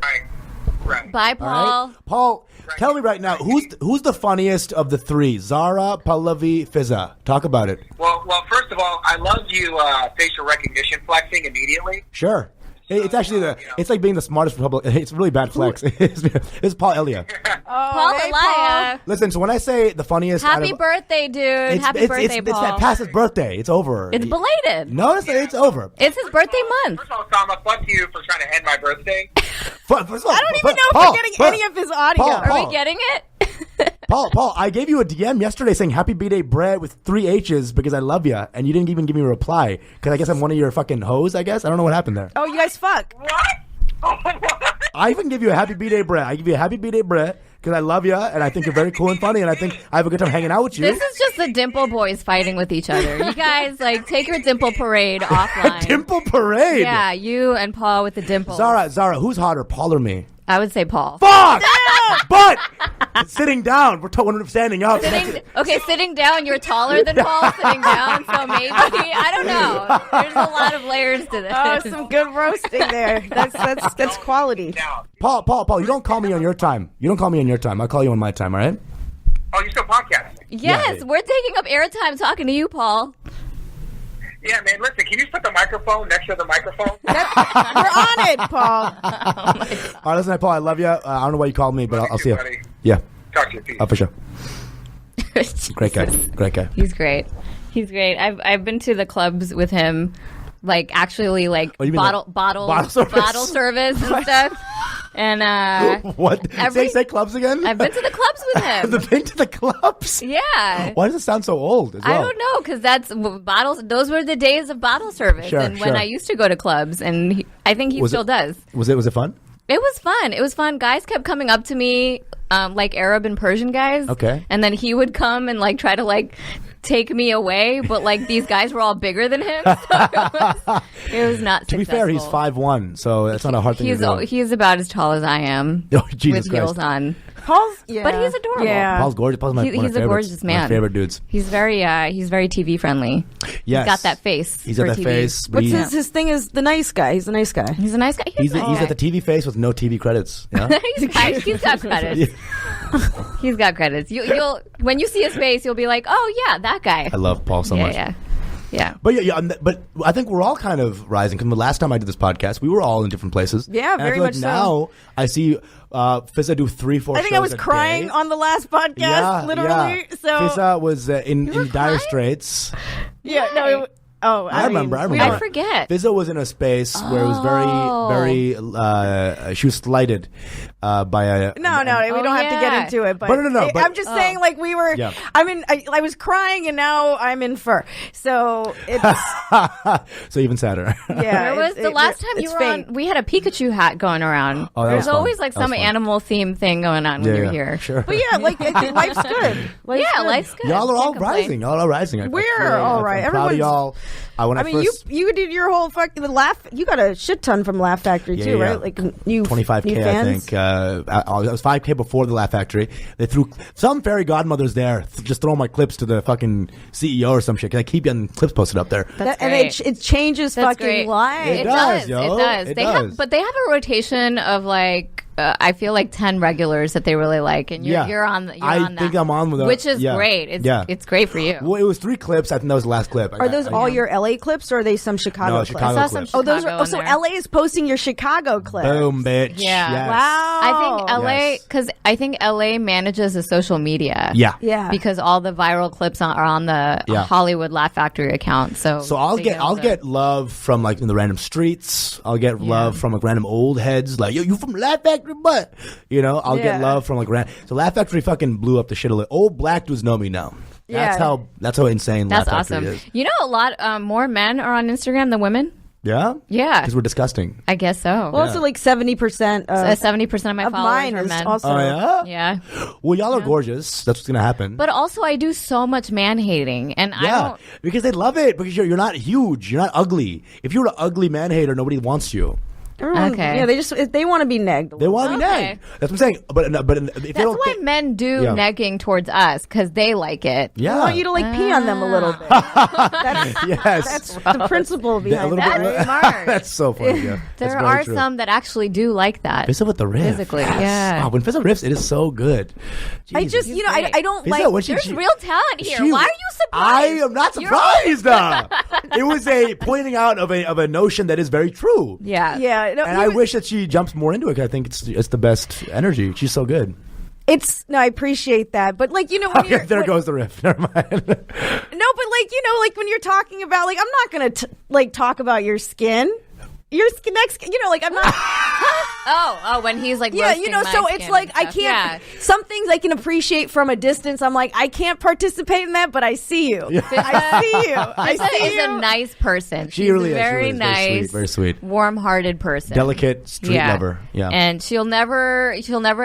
S3: Right. Bye, Paul.
S1: Right? Paul, tell me right now, who's the funniest of the three? Zara, Pallavi, Fizza. Talk about it.
S4: Well, first of all, I love you facial recognition flexing immediately.
S1: Sure. It's actually it's like being the smartest Republican. It's a really bad flex. It's Paul Elia.
S3: Paul Elia.
S1: Listen, so when I say the funniest,
S3: happy birthday, dude! Happy birthday, Paul!
S1: It's past his birthday. It's over.
S3: It's belated.
S1: No, it's over.
S3: It's his birthday month.
S4: First of all, Osama, fuck you for trying to end my birthday.
S2: I don't even know if we're getting any of his audio.
S3: Are we getting it?
S1: Paul, I gave you a DM yesterday saying happy B-Day Brett with 3 H's because I love you, and you didn't even give me a reply because I guess I'm one of your fucking hoes, I guess. I don't know what happened there.
S2: Oh, you guys fuck.
S4: What?
S1: I even give you a happy B-Day Brett. I give you a happy B-Day Brett because I love you, and I think you're very cool and funny, and I think I have a good time hanging out with you.
S3: This is just the Dimple boys fighting with each other. You guys, like, take your Dimple parade offline.
S1: Dimple parade?
S3: Yeah, you and Paul with the dimple.
S1: Zara, who's hotter, Paul or me?
S3: I would say Paul.
S1: Fuck! But sitting down, we're standing up.
S3: Sitting down, you're taller than Paul. Sitting down, so maybe I don't know. There's a lot of layers to this.
S2: Oh, some good roasting there. That's quality.
S1: Paul, you don't call me on your time. I'll call you on my time. All right?
S4: Oh, you're still podcasting?
S3: Yes, we're taking up airtime talking to you, Paul.
S4: Yeah, man, listen, can you just put the microphone next to the microphone?
S2: We're on it, Paul.
S1: All right, listen, Paul, I love you. I don't know why you called me, but I'll see you.
S4: Buddy.
S1: Yeah.
S4: Talk to you, Pete.
S1: For sure. Great guy.
S3: He's great. I've been to the clubs with him, like actually like bottle service and stuff. And
S1: what? Say clubs again?
S3: I've been to the clubs with him.
S1: You've been to the clubs?
S3: Yeah.
S1: Why does it sound so old as well?
S3: I don't know, because that's bottles. Those were the days of bottle service,
S1: Sure,
S3: and when I used to go to clubs, and I think he still does.
S1: Was it fun?
S3: It was fun. It was fun. Guys kept coming up to me, like Arab and Persian guys.
S1: Okay.
S3: And then he would come and like try to like take me away, but like these guys were all bigger than him. So it was not
S1: To be fair, he's 5'1", so that's not a hard thing to do.
S3: He's about as tall as I am.
S1: Oh, Jesus
S3: with
S1: Christ.
S3: heels on.
S2: Paul's,
S3: But he's adorable.
S2: Yeah.
S1: Paul's gorgeous. Paul's one of my
S3: He's a gorgeous man.
S1: My favorite dudes.
S3: He's very TV friendly.
S1: Yes.
S3: He's got that face.
S1: He's
S3: for
S1: got that
S3: TV.
S1: face.
S2: What's his thing is the nice guy. He's a nice guy.
S3: He's a nice guy.
S1: He's got the TV face with no TV credits. Yeah?
S3: he's got credits. He's got credits. You'll when you see his face, you'll be like, "Oh yeah, that guy."
S1: I love Paul so much.
S3: Yeah.
S1: But but I think we're all kind of rising. Because the last time I did this podcast, we were all in different places.
S2: Yeah,
S1: and
S2: very
S1: I feel
S2: much
S1: like
S2: so.
S1: now I see Fizza do 3-4
S2: I think
S1: shows
S2: I was
S1: a
S2: crying
S1: day.
S2: on the last podcast,
S1: Yeah,
S2: literally.
S1: yeah.
S2: So
S1: Fizza was in dire
S3: crying?
S1: straits.
S2: yeah, no.
S1: I remember.
S3: I forget.
S1: Fizza was in a space where it was very she was slighted by a.
S2: No, we don't have to get into it. But
S1: no. But,
S2: I'm just saying, like we were.
S1: Yeah.
S2: I was crying, and now I'm in fur. So it's
S1: so even sadder.
S2: yeah.
S3: Where was the last time you were on? We had a Pikachu hat going around.
S1: Oh, that
S3: There's
S1: was fun.
S3: always like
S1: That was
S3: some
S1: fun.
S3: animal theme thing going on when you're here.
S1: Sure.
S2: But yeah, like life's good.
S3: Life's good.
S1: Y'all are all
S3: Can't complain.
S1: rising. Y'all are rising.
S2: We're all right.
S1: I'm proud of
S2: Everyone's-
S1: y'all.
S2: I mean, you did your whole fucking laugh. You got a shit ton from Laugh Factory too,
S1: Yeah.
S2: right? Like new
S1: 25K,
S2: new
S1: I
S2: fans?
S1: think. It was 5K before the Laugh Factory. They threw some fairy godmothers there, just throwing my clips to the fucking CEO or some shit. 'Cause I keep getting clips posted up there.
S3: That's
S2: and
S3: great.
S2: it changes
S3: That's
S2: fucking
S3: great.
S2: lives.
S1: It does,
S3: It
S1: yo.
S3: does.
S1: It
S3: They
S1: does.
S3: have a rotation of like I feel like 10 regulars that they really like, and you're on. You're
S1: I
S3: on
S1: think
S3: that,
S1: I'm on with that.
S3: which is
S1: Yeah.
S3: great. It's great for you.
S1: Well, it was 3 clips. I think that was the last clip.
S2: Are those all your LA clips, or are they some Chicago
S1: No,
S2: clips?
S1: Chicago
S3: I saw some
S1: clips.
S2: Oh, those
S3: Chicago
S2: are.
S3: in
S2: So
S3: there.
S2: LA is posting your Chicago clips.
S1: Boom, bitch.
S3: Yeah.
S1: Yes.
S2: Wow.
S3: I think LA
S1: Yes.
S3: because I think LA manages the social media.
S1: Yeah.
S2: Yeah.
S3: Because all the viral clips are on the
S1: Yeah.
S3: Hollywood Laugh Factory account. So
S1: I'll
S3: they
S1: get
S3: know the-
S1: get love from like in the random streets. I'll get love from like random old heads like, yo, you from Laugh Factory, but I'll get love from like so Laugh Factory fucking blew up the shit a little. Old black dudes know me now. That's
S2: Yeah.
S1: how insane
S3: That's
S1: Laugh Factory
S3: awesome.
S1: is.
S3: You know, a lot more men are on Instagram than women.
S1: Yeah?
S3: Yeah.
S1: Because we're disgusting.
S3: I guess so.
S2: Well, also like 70%
S3: 70% of my
S2: of
S3: followers
S2: mine
S3: are
S2: is
S3: men.
S2: also.
S1: Oh, yeah?
S3: Yeah.
S1: Well, y'all are gorgeous. That's what's going to happen.
S3: But also, I do so much man hating, and I
S1: yeah,
S3: don't.
S1: because they love it. Because you're not huge. You're not ugly. If you're an ugly man hater, nobody wants you.
S2: Everyone,
S3: Okay.
S2: Yeah, they want to be negged.
S1: They want to be
S3: Okay.
S1: nagged. That's what I'm saying. But if they
S3: That's
S1: don't
S3: why
S1: think,
S3: men do
S1: Yeah.
S3: negging towards us because they like it.
S1: yeah,
S2: I want you to like pee on them a little bit. That's,
S1: yes,
S2: that's the principle
S1: A
S2: behind
S1: little
S2: that.
S1: bit-
S3: That's smart.
S1: That's so funny. Yeah,
S3: There
S1: That's very
S3: are
S1: true.
S3: some that actually do like that.
S1: Fizza with the riff.
S3: Physically,
S1: Yes.
S3: yeah.
S1: Oh, when Fizza riffs, it is so good.
S2: I
S1: Jesus.
S2: just, I don't
S1: Fizza,
S2: like.
S1: when she-
S3: There's real talent here.
S1: she-
S3: Why are you
S1: I
S3: surprised?
S1: am not surprised. It was a pointing out of a notion that is very true.
S3: Yeah.
S2: Yeah, no,
S1: And I wish that she jumps more into it. 'Cause I think it's the best energy. She's so good.
S2: I appreciate that, but like when you're,
S1: There goes the riff. Never mind.
S2: No, but like when you're talking about like I'm not gonna talk about your skin. Your skin, next, like I'm not.
S3: Oh, when he's like,
S2: Yeah,
S3: roasting my
S2: so it's
S3: skin
S2: like
S3: and
S2: I
S3: stuff.
S2: can't. Some things I can appreciate from a distance. I'm like I can't participate in that, but I see you. I see you. I
S3: Fizza
S2: see
S3: is
S2: you.
S3: a nice person.
S1: She
S3: She's
S1: really
S3: a
S1: is. She
S3: very
S1: really is. Very
S3: nice,
S1: sweet, very sweet.
S3: warm-hearted person.
S1: Delicate street lover. Yeah.
S3: And she'll never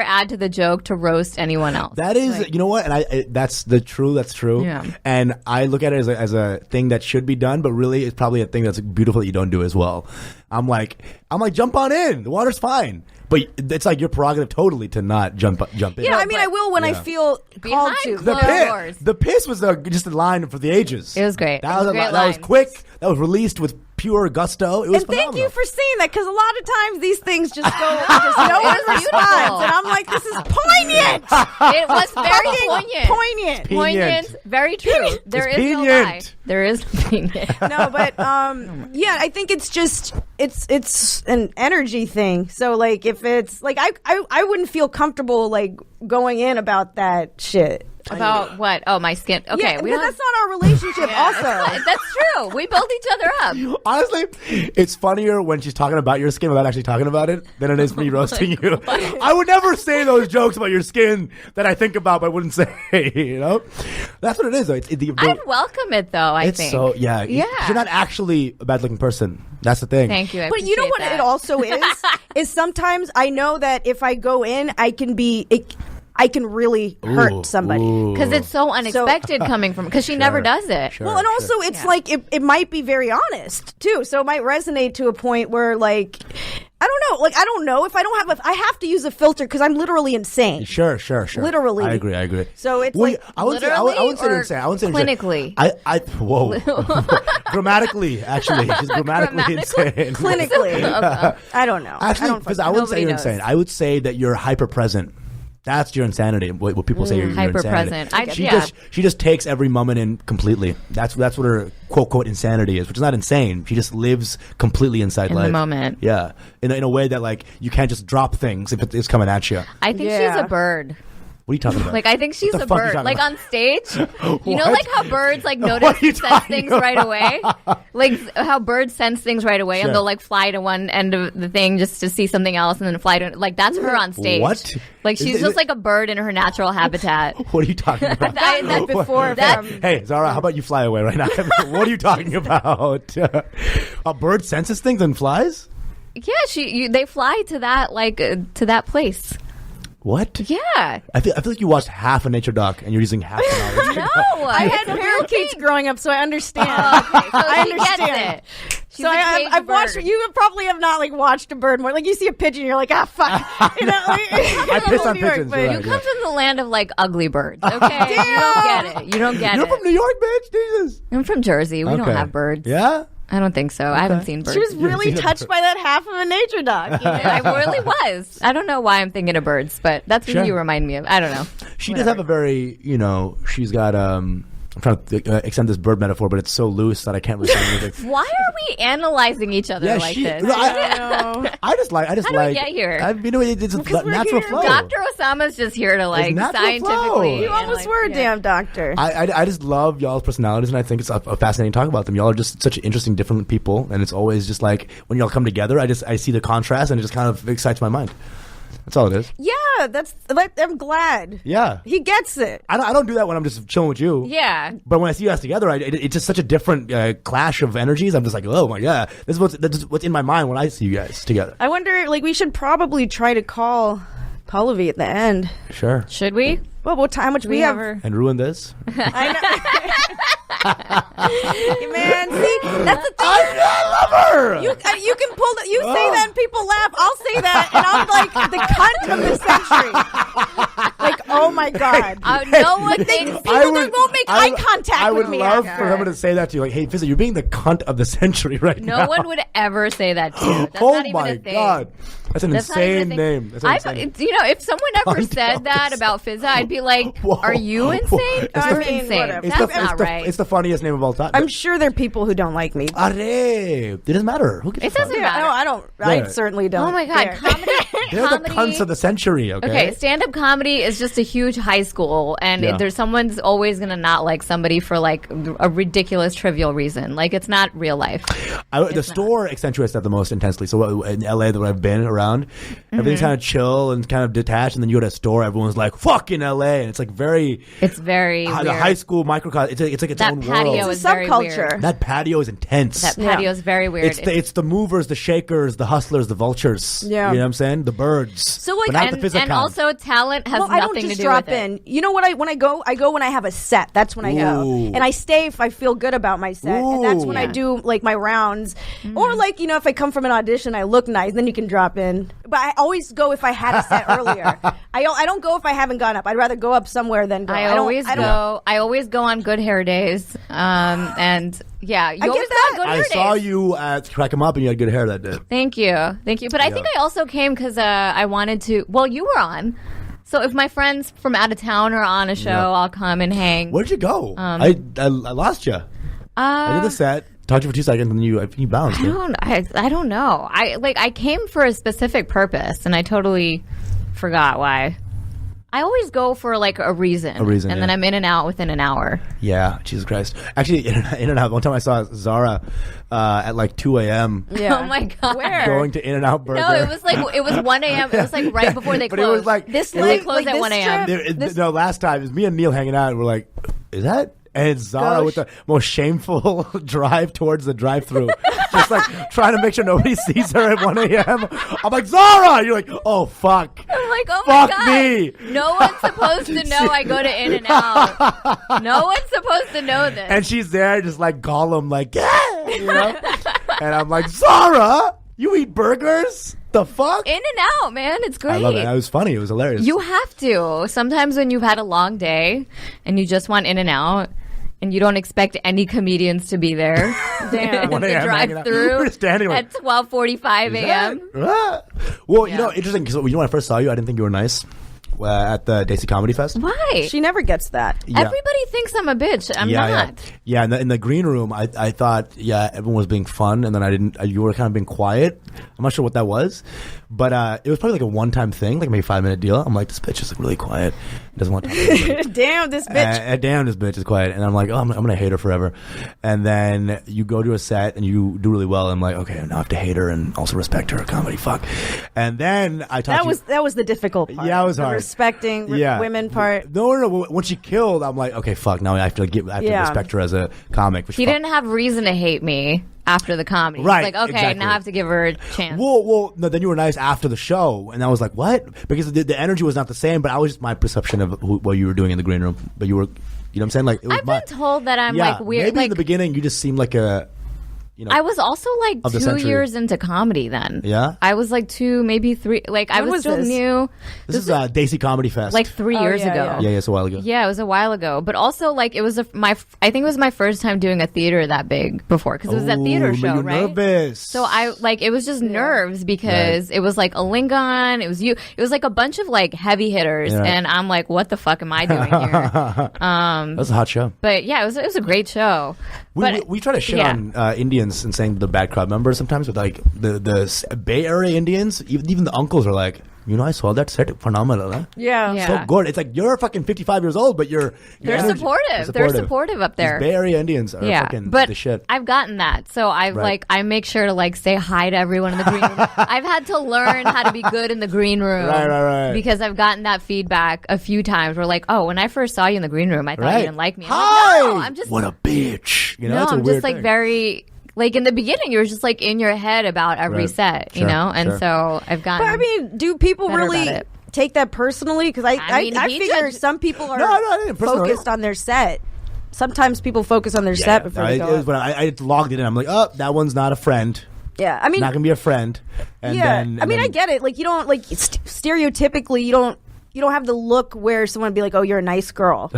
S3: add to the joke to roast anyone else.
S1: That is, you know what, and that's true.
S3: Yeah.
S1: And I look at it as a thing that should be done, but really it's probably a thing that's beautiful that you don't do as well. I'm like, jump on in. The water's fine. But it's like your prerogative totally to not jump in.
S2: Yeah, I mean, I will when I
S1: Yeah.
S2: feel called
S3: Behind
S2: to.
S3: closed doors.
S1: The piss was just a line for the ages.
S3: It was great.
S1: That
S3: It was
S1: was
S3: a great
S1: that was
S3: line.
S1: quick. That was released with pure gusto. It was
S2: And thank
S1: phenomenal.
S2: you for saying that because a lot of times these things just go, just no one
S3: It was
S2: responds,
S3: beautiful.
S2: and I'm like, this is poignant.
S3: It was very
S2: Fucking
S3: poignant.
S2: poignant.
S3: Poignant. Very true. There is no lie.
S1: poignant.
S3: There is poignant.
S2: No, but yeah, I think it's just it's an energy thing. So like if it's like I wouldn't feel comfortable like going in about that shit.
S3: About what? Oh, my skin. Okay,
S2: Yeah, because that's not our relationship. Also,
S3: that's true. We build each other up.
S1: Honestly, it's funnier when she's talking about your skin without actually talking about it than it is me roasting you. I would never say those jokes about your skin that I think about but wouldn't say, you know? That's what it is, though.
S3: I'd welcome it, though, I think.
S1: So, yeah. You're not actually a bad-looking person. That's the thing.
S3: Thank you.
S2: But you know what it also is sometimes I know that if I go in, I can really hurt somebody.
S3: Because it's so unexpected coming from, because she never does it.
S1: Sure,
S2: well, and also it's like, it might be very honest, too. So it might resonate to a point where, like, I don't know. Like, I don't know if I don't have I have to use a filter because I'm literally insane.
S1: Sure.
S2: Literally.
S1: I agree.
S2: So it's
S1: I wouldn't say you're insane. I wouldn't say
S3: clinically.
S1: Whoa. Grammatically, actually. She's grammatically insane.
S2: Clinically. I don't know.
S1: Actually, because I wouldn't say you're insane. I would say that you're hyper present. That's your insanity. What people say you're
S3: hyper
S1: insanity.
S3: present.
S1: She just takes every moment in completely. That's what her quote quote insanity is, which is not insane. She just lives completely inside life.
S3: In the moment.
S1: Yeah, in a way that like you can't just drop things if it's coming at you.
S3: I think she's a bird.
S1: What are you talking about?
S3: Like, I think she's a bird. Like, on stage, you know,
S1: What?
S3: like how birds, like, notice and sense things right away? Like, how birds sense things right away,
S1: Sure.
S3: and they'll, like, fly to one end of the thing just to see something else, and then fly to, like, that's her on stage.
S1: What?
S3: Like, she's just like a bird in her natural habitat.
S1: What are you talking about?
S2: that before.
S1: Hey, Zara, how about you fly away right now? What are you talking about? A bird senses things and flies?
S3: Yeah, they fly to that, like, to that place.
S1: What?
S3: Yeah.
S1: I feel like you watched half a nature doc and you're using half the knowledge.
S3: No,
S2: I had parakeets growing up, so I understand.
S3: Okay, so
S2: I
S3: she
S2: understand.
S3: gets it. She's
S2: So
S3: a caged
S2: I've watched.
S3: bird.
S2: You probably have not like watched a bird more. Like you see a pigeon, you're like, fuck. You know, like,
S1: I piss on pigeons.
S2: but
S1: You're
S3: You
S1: right,
S3: come from the land of, like, ugly birds, okay? You don't get it. You don't get
S1: You're
S3: it.
S1: from New York, bitch? Jesus.
S3: I'm from Jersey. We don't
S1: Okay.
S3: have birds.
S1: Yeah?
S3: I don't think so. I haven't seen birds.
S2: she was really
S1: seen a
S2: touched
S1: bird.
S2: by that half of a nature doc. You know?
S3: I really was. I don't know why I'm thinking of birds, but that's
S1: Sure.
S3: what you remind me of. I don't know.
S1: She does have a very, she's got, I'm trying to extend this bird metaphor, but it's so loose that I can't really find anything.
S3: Why are we analyzing each other like this?
S1: I just like.
S3: How did we get here?
S1: It's
S2: we're
S1: natural
S2: here.
S1: flow.
S3: Dr. Osama's just here to, like,
S1: natural
S3: scientifically.
S1: flow.
S2: You almost
S3: analyze-
S2: were a
S3: yeah.
S2: damn doctor.
S1: I just love y'all's personalities, and I think it's a fascinating to talk about them. Y'all are just such interesting, different people, and it's always just like when y'all come together, I see the contrast, and it just kind of excites my mind. That's all it is.
S2: Yeah, that's. Like, I'm glad.
S1: Yeah.
S2: He gets it.
S1: I don't do that when I'm just chilling with you.
S3: Yeah.
S1: But when I see you guys together, it's just such a different clash of energies. I'm just like, oh my god, this is what's in my mind when I see you guys together.
S2: I wonder. Like, we should probably try to call Pallavi at the end.
S1: Sure.
S3: Should we?
S2: Well, how much we have?
S1: And ruin this.
S2: I know. Man, see, that's the thing.
S1: I love her.
S2: You can pull that. You say that and people laugh. I'll say that and I'm like the cunt of the century. Like, oh my god.
S3: No one thinks.
S2: People won't make eye contact with me.
S1: I would love
S2: after.
S1: for someone to say that to you, like, "Hey, Fizzy, you're being the cunt of the century right now."
S3: No one would ever say that to you. That's
S1: Oh
S3: not even
S1: my
S3: a thing.
S1: god, that's an
S3: That's not even a
S1: insane
S3: thing.
S1: name. That's an insane.
S3: If someone ever
S1: Cunt
S3: said
S1: of
S3: that
S1: the
S3: about Fizza, I'd be like,
S1: Whoa.
S3: "Are you insane?
S1: It's
S3: You're
S2: the-
S3: insane.
S2: whatever.
S3: That's not right."
S1: It's the funniest name of all time.
S2: I'm sure there are people who don't like me.
S1: Arre, it doesn't matter. Who gives
S3: It
S1: a fuck?
S3: doesn't
S2: Yeah,
S3: matter.
S2: no, I don't. I
S1: Yeah.
S2: certainly don't.
S3: Oh my god,
S2: care.
S3: comedy.
S1: They're the cunts of the century.
S3: Okay, stand-up comedy is just a huge high school, and
S1: Yeah.
S3: there's someone's always gonna not like somebody for like a ridiculous, trivial reason. Like it's not real life.
S1: The store accentuates that the most intensely. So in LA, that I've been around, everything's kind of chill and kind of detached, and then you go to a store, everyone's like, "Fuck in LA," and it's like very.
S3: It's very
S1: The
S3: weird.
S1: high school microcosm. It's like its
S3: That
S1: own
S3: patio
S1: world.
S3: is
S2: It's a
S3: very
S2: subculture.
S3: weird.
S1: That patio is intense.
S3: That patio is very weird.
S1: It's the movers, the shakers, the hustlers, the vultures.
S2: Yeah.
S1: You know what I'm saying? The birds.
S2: So, like,
S1: but not the
S3: and
S1: physical.
S3: also talent has
S2: Well, I
S3: nothing
S2: don't
S3: to
S2: just
S3: do
S2: drop
S3: with it.
S2: in. You know what? When I go when I have a set. That's when I go,
S1: Ooh.
S2: and I stay if I feel good about my set, and that's when I
S3: Yeah.
S2: do like my rounds, or like if I come from an audition, I look nice, then you can drop in. But I always go if I had a set earlier. I don't go if I haven't gone up. I'd rather go up somewhere than go.
S3: I always go on good hair days. And yeah, you
S2: I
S3: always
S2: get
S3: go on
S2: that.
S3: good
S1: I
S3: hair
S1: saw
S3: days.
S1: you at Crack 'em Up and you had good hair that day.
S3: Thank you. But I think I also came because I wanted to. Well, you were on. So if my friends from out of town are on a show,
S1: Yeah.
S3: I'll come and hang.
S1: Where'd you go? I lost you. I did the set, talked to you for 2 seconds, and then you bounced.
S3: I don't know. I came for a specific purpose, and I totally forgot why. I always go for like a reason. And then I'm in and out within an hour.
S1: Yeah, Jesus Christ. Actually, in and out. One time I saw Zara at like 2 a.m.
S3: Yeah. Oh my God.
S2: Where?
S1: Going to In-N-Out Burger.
S3: No, it was 1 a.m. It was like right before they
S1: But
S3: closed.
S1: it was like
S3: they closed at 1 a.m.
S1: No, last time it was me and Neil hanging out, and we're like, "Is that?" And it's Zara with the most shameful drive towards the drive-thru, just like trying to make sure nobody sees her at 1 a.m. I'm like, Zara! You're like, oh fuck.
S3: I'm like, oh
S1: fuck
S3: my God.
S1: Me.
S3: No one's supposed to know I go to In-N-Out. No one's supposed to know this.
S1: And she's there, just like Gollum, like, yeah, you know. And I'm like, Zara, you eat burgers? The fuck?
S3: In-N-Out, man, it's great.
S1: I love it. That was funny. It was hilarious.
S3: You have to. Sometimes when you've had a long day and you just want In-N-Out. And you don't expect any comedians to be there.
S2: Damn.
S3: The drive-through at 12:45 a.m.
S1: Well, you know, interesting, because when I first saw you, I didn't think you were nice at the Desi Comedy Fest.
S3: Why?
S2: She never gets that.
S1: Yeah.
S3: Everybody thinks I'm a bitch. I'm not.
S1: Yeah, in the green room, I thought, everyone was being fun, and then you were kind of being quiet. I'm not sure what that was, but it was probably like a one-time thing, like maybe a 5-minute deal. I'm like, this bitch is like really quiet. Doesn't want to talk to anybody.
S2: Damn, this bitch.
S1: Damn, this bitch is quiet. And I'm like, oh, I'm going to hate her forever. And then you go to a set and you do really well. I'm like, okay, now I have to hate her and also respect her comedy. Fuck. And then I talked
S2: that was the difficult part.
S1: Yeah, it was
S2: the
S1: hard.
S2: Respecting women part.
S1: No. When she killed, I'm like, okay, fuck. Now I have to respect her as a comic.
S3: He didn't have reason to hate me after the comedy.
S1: Right.
S3: He's like, okay,
S1: exactly.
S3: now I have to give her a chance.
S1: Well, no, then you were nice after the show, and I was like, what? Because the energy was not the same, but I was just my perception of what you were doing in the green room. But you were, you know what I'm saying? Like, it was
S3: I've been told that I'm like weird.
S1: Maybe
S3: like,
S1: in the beginning you just seemed like a,
S3: I was also like 2 years into comedy then.
S1: Yeah?
S3: I was like 2, maybe 3. Like I was still new.
S1: This is Desi Comedy Fest.
S3: Like 3 years ago.
S1: Yeah, it's a while ago.
S3: Yeah, it was a while ago. But also like it was I think it was my first time doing a theater that big before because it was a theater show,
S1: you're
S3: right?
S1: Nervous.
S3: So it was just nerves because it was like a Lingon, it was you, it was like a bunch of like heavy hitters, and I'm like, what the fuck am I doing here?
S1: That's a hot show.
S3: But yeah, it was a great show.
S1: We try to shit on Indians and saying the bad crowd members sometimes with like the Bay Area Indians. Even the uncles are like, I saw that set, phenomenal, huh?
S2: Yeah.
S1: So good. It's like you're fucking 55 years old, but they're
S3: supportive. They're supportive up there.
S1: These Bay Area Indians are fucking
S3: but
S1: the shit.
S3: I've gotten that, so I make sure to like say hi to everyone in the green room. I've had to learn how to be good in the green room,
S1: right.
S3: Because I've gotten that feedback a few times. Where like, oh, when I first saw you in the green room, I thought you didn't like me.
S1: Hi,
S3: like, no, I'm just
S1: what a bitch.
S3: I'm just like very. Like in the beginning, you were just like in your head about every set, you know, and so I've gotten.
S2: But I mean, do people really take that personally? Because I figure some people are focused on their set. Sometimes people focus on their set before they go.
S1: When I logged it in, I'm like, oh, that one's not a friend.
S2: Yeah, I mean,
S1: not gonna be a friend. And
S2: I get it. Like you don't like stereotypically, you don't have the look where someone would be like, "Oh, you're a nice girl."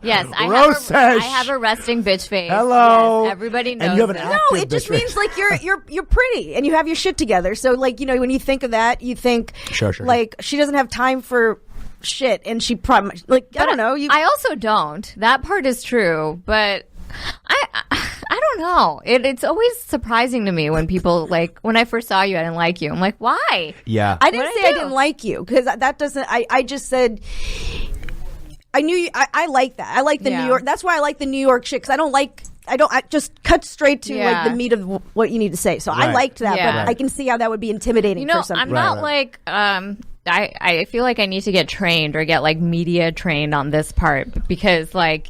S3: Yes, I have a resting bitch face.
S1: Hello,
S3: yes, everybody knows.
S1: And you have an
S3: that.
S2: No, it just means like you're pretty and you have your shit together. So like when you think of that, you think like she doesn't have time for shit, and she probably like I don't know.
S3: I also don't. That part is true, but. I don't know. It's always surprising to me when people like when I first saw you, I didn't like you. I'm like, why?
S1: Yeah,
S2: I didn't say I didn't like you because that doesn't. I just said I knew you. I like that. I like the New York. That's why I like the New York shit because I just cut straight to like the meat of what you need to say. So I liked that, but I can see how that would be intimidating for some people.
S3: I'm not like I feel like I need to get trained or get like media trained on this part because like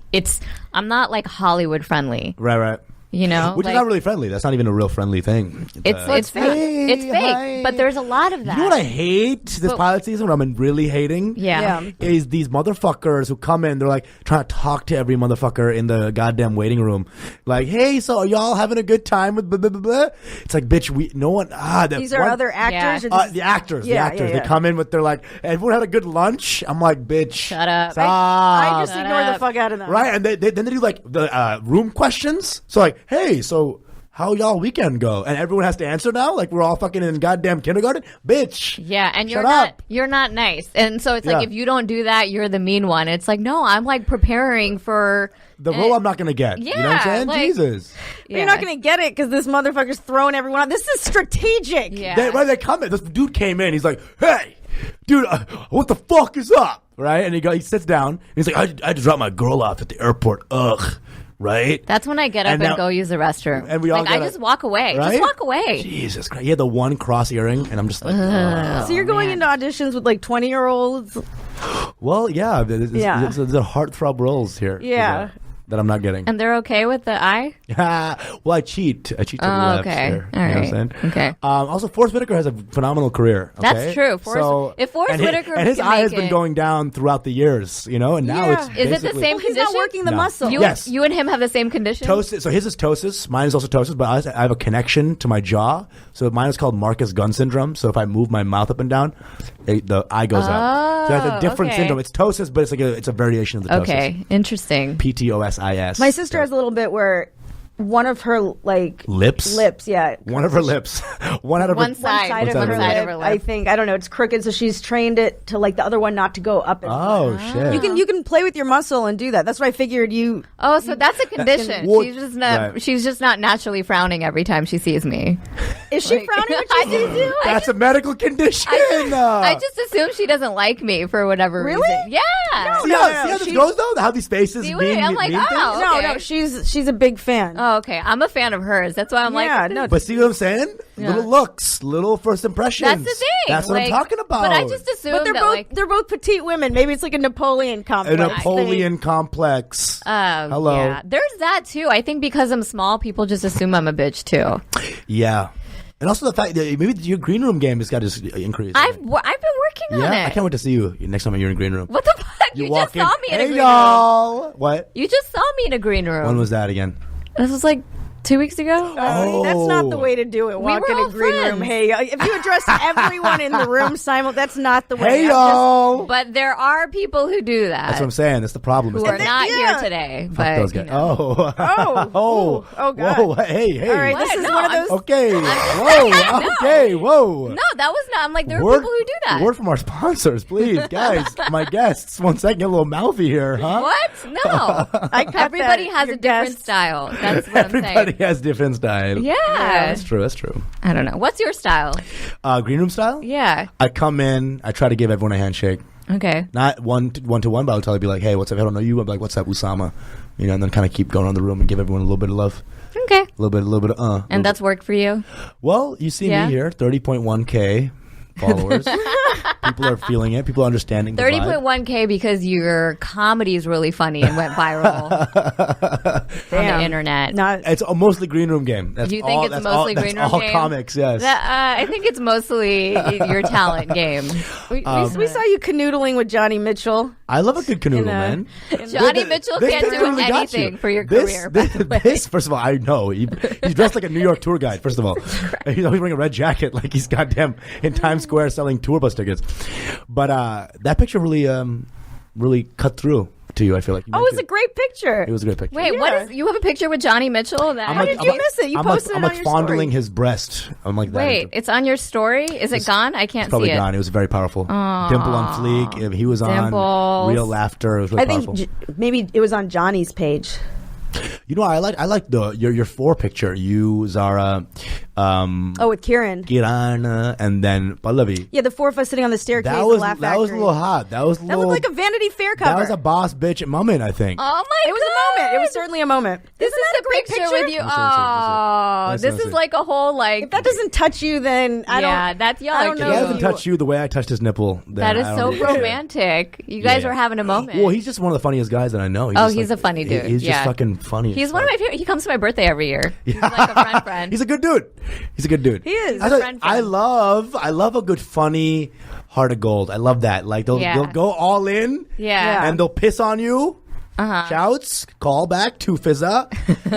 S3: I'm not like Hollywood friendly.
S1: Right.
S3: You know,
S1: which is not really friendly. That's not even a real friendly thing.
S3: It's fake.
S1: Hey,
S3: it's fake.
S1: hi.
S3: But there's a lot of that.
S1: You know what I hate this pilot season? What I'm really hating, is these motherfuckers who come in. They're like trying to talk to every motherfucker in the goddamn waiting room. Like, hey, so are y'all having a good time with blah blah blah blah? It's like, bitch, these
S2: are other actors.
S1: The actors. They come in with their like, everyone had a good lunch. I'm like, bitch,
S3: shut up.
S2: I just ignore the fuck out of them.
S1: Right, and then they do like the room questions. So like, hey, so how y'all weekend go? And everyone has to answer now? Like we're all fucking in goddamn kindergarten? Bitch.
S3: Yeah, and you're not nice. And so it's like if you don't do that, you're the mean one. It's like, no, I'm like preparing for
S1: the role I'm not going to get.
S3: Yeah.
S1: You know what I'm saying?
S3: Like,
S1: Jesus.
S2: Yeah. You're not going to get it because this motherfucker's throwing everyone out. This is strategic.
S3: Yeah.
S1: They come in. This dude came in. He's like, hey, dude, what the fuck is up? Right? And he sits down. And he's like, I just dropped my girl off at the airport. Ugh. Right?
S3: That's when I get up and go use the restroom. And we all I just walk away. Right? Just walk away.
S1: Jesus Christ. He had the one cross earring, and I'm just like,
S2: so you're going into auditions with like 20-year-olds?
S1: Well, yeah. There's heartthrob roles here.
S2: Yeah.
S1: That I'm not getting.
S3: And they're okay with the eye?
S1: Well, I cheat. I cheat to the left.
S3: Okay.
S1: Here.
S3: All right.
S1: You know what I'm saying?
S3: Okay.
S1: Also, Forrest Whitaker has a phenomenal career. Okay?
S3: That's true. If Forrest Whitaker
S1: and his eye has been going down throughout the years, and now it's
S3: Is it the same condition?
S2: He's not working the muscle.
S1: Yes.
S3: You and him have the same condition?
S1: Ptosis. So his is ptosis. Mine is also ptosis, but I have a connection to my jaw. So mine is called Marcus Gunn syndrome. So if I move my mouth up and down, the eye goes out. So it's a different syndrome. It's ptosis, but it's a variation of the ptosis.
S3: Okay, interesting.
S1: PTOSIS.
S2: My sister has a little bit where one of her lips, yeah,
S1: one of her lips, one side
S2: of her lip. I think, I don't know, it's crooked, so she's trained it to the other one not to go up.
S1: Shit!
S2: You can play with your muscle and do that. That's what I figured you.
S3: Oh, so that's a condition. She's just not naturally frowning every time she sees me.
S2: Is she frowning when she sees you?
S1: That's a medical condition.
S3: I just assume she doesn't like me for whatever reason.
S2: Really?
S3: Yeah.
S1: See how this goes though? How these faces being
S3: I'm like,
S2: no, she's a big fan.
S3: Oh, okay. I'm a fan of hers. That's why I'm
S1: But see what I'm saying? Yeah. Little looks, little first impressions.
S3: That's the thing.
S1: That's what I'm talking about.
S3: But I just assume
S2: they're both petite women. Maybe it's like a Napoleon complex.
S1: A Napoleon complex. Hello.
S3: Yeah. There's that too. I think because I'm small, people just assume I'm a bitch too.
S1: Yeah. And also the fact that maybe your green room game has got to increase.
S3: I've been working on it.
S1: I can't wait to see you next time you're in green room.
S3: What the fuck? You just saw me in a green
S1: room. What?
S3: You just saw me in a green room.
S1: When was that again?
S3: This was 2 weeks ago.
S2: That's not the way to do it. Walk in a green room. Hey, if you address everyone in the room that's not the way.
S1: Hey, y'all.
S3: But there are people who do that.
S1: That's what I'm saying. That's the problem.
S3: Who are not here today. But
S1: those guys.
S2: Oh, God.
S1: Whoa, hey.
S2: All right, this is one of those.
S1: Okay. Whoa.
S3: No, that was not. I'm like, there are people who do that.
S1: Word from our sponsors, please, guys. My guests. 1 second, get a little mouthy here, huh?
S3: What? No. Everybody has a different style. That's what I'm saying.
S1: Everybody has different style.
S3: Yeah.
S1: That's true.
S3: I don't know. What's your style?
S1: Green room style?
S3: Yeah.
S1: I come in, I try to give everyone a handshake.
S3: Okay.
S1: Not one to one, but I'll tell you, be like, hey, what's up? I don't know you. I'm like, what's up, Usama? And then kind of keep going around the room and give everyone a little bit of love.
S3: Okay.
S1: A little bit of
S3: And that's worked for you?
S1: Well, you see me here, 30.1K followers. People are feeling it. People are understanding
S3: 30.1K because your comedy is really funny and went viral on the internet.
S1: It's a mostly green room game.
S3: Do you think it's mostly green room game?
S1: All comics, yes.
S3: I think it's mostly your talent game.
S2: We saw you canoodling with Johnny Mitchell.
S1: I love a good canoodle, man.
S3: Johnny Mitchell can't do anything for your career.
S1: First of all, I know. He's dressed like a New York tour guide, first of all. He's wearing a red jacket like he's goddamn in Times Square selling tour bus tickets. But that picture really cut through to you, I feel like.
S2: It was a great picture.
S1: It was a great picture.
S3: Wait, you have a picture with Johnny Mitchell?
S2: How did you miss it? You posted it on your story.
S1: I'm fondling his breast. I'm like that.
S3: Wait, it's on your story? Is it gone? I can't see it.
S1: Probably gone. It was very powerful.
S3: Aww.
S1: Dimple on fleek. He was on real laughter. It was really powerful.
S2: I think maybe it was on Johnny's page.
S1: I like your 4 picture. You, Zara,
S2: with Kieran,
S1: and then Pallavi.
S2: Yeah, the 4 of us sitting on the staircase.
S1: That was a little hot. That looked
S2: like a Vanity Fair cover.
S1: That was a boss bitch moment, I think.
S3: Oh my god!
S2: It was a moment. It was certainly a moment.
S3: This is a great picture with you. Oh, this is like a whole
S2: If that doesn't touch you, then I don't.
S3: Yeah, that's y'all.
S2: I don't know.
S1: If it doesn't touch you the way I touched his nipple.
S3: That is so romantic. You guys were having a moment.
S1: Well, he's just one of the funniest guys that I know.
S3: He's a funny dude.
S1: He's just fucking funny.
S3: He's one of my favorite. He comes to my birthday every year. He's like a friend.
S1: He's a good dude. He is. I love a good funny heart of gold. I love that. Like they'll go all in.
S3: Yeah.
S1: And they'll piss on you. Shouts, call back to Fizza,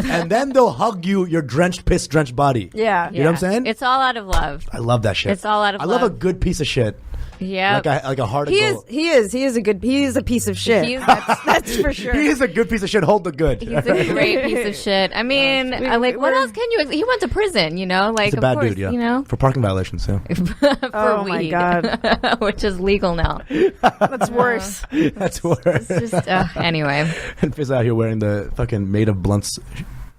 S1: and then they'll hug you, your piss-drenched body.
S2: Yeah.
S1: You know what I'm saying?
S3: It's all out of love.
S1: I love that shit.
S3: It's all out of love.
S1: I love a good piece of shit.
S3: Yeah,
S1: like a heart of gold.
S2: He is a piece of shit. That's for sure.
S1: He is a good piece of shit. Hold the good.
S3: He's a great piece of shit. I mean, what else can you? He went to prison, like
S1: he's a bad dude,
S3: for
S1: parking violations,
S3: for
S2: weed.
S3: My god, which is legal now.
S2: That's worse.
S1: That's worse.
S3: It's just anyway.
S1: And Fizz out here wearing the fucking made of blunts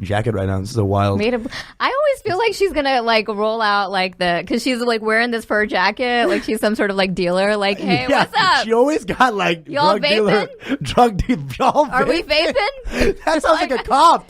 S1: jacket right now. This is a wild.
S3: I always feel like she's gonna like roll out like because she's like wearing this fur jacket, like she's some sort of like dealer. Like, hey, what's up?
S1: She always got like
S3: y'all
S1: drug dealer.
S3: Are we vaping?
S1: That sounds like a cop.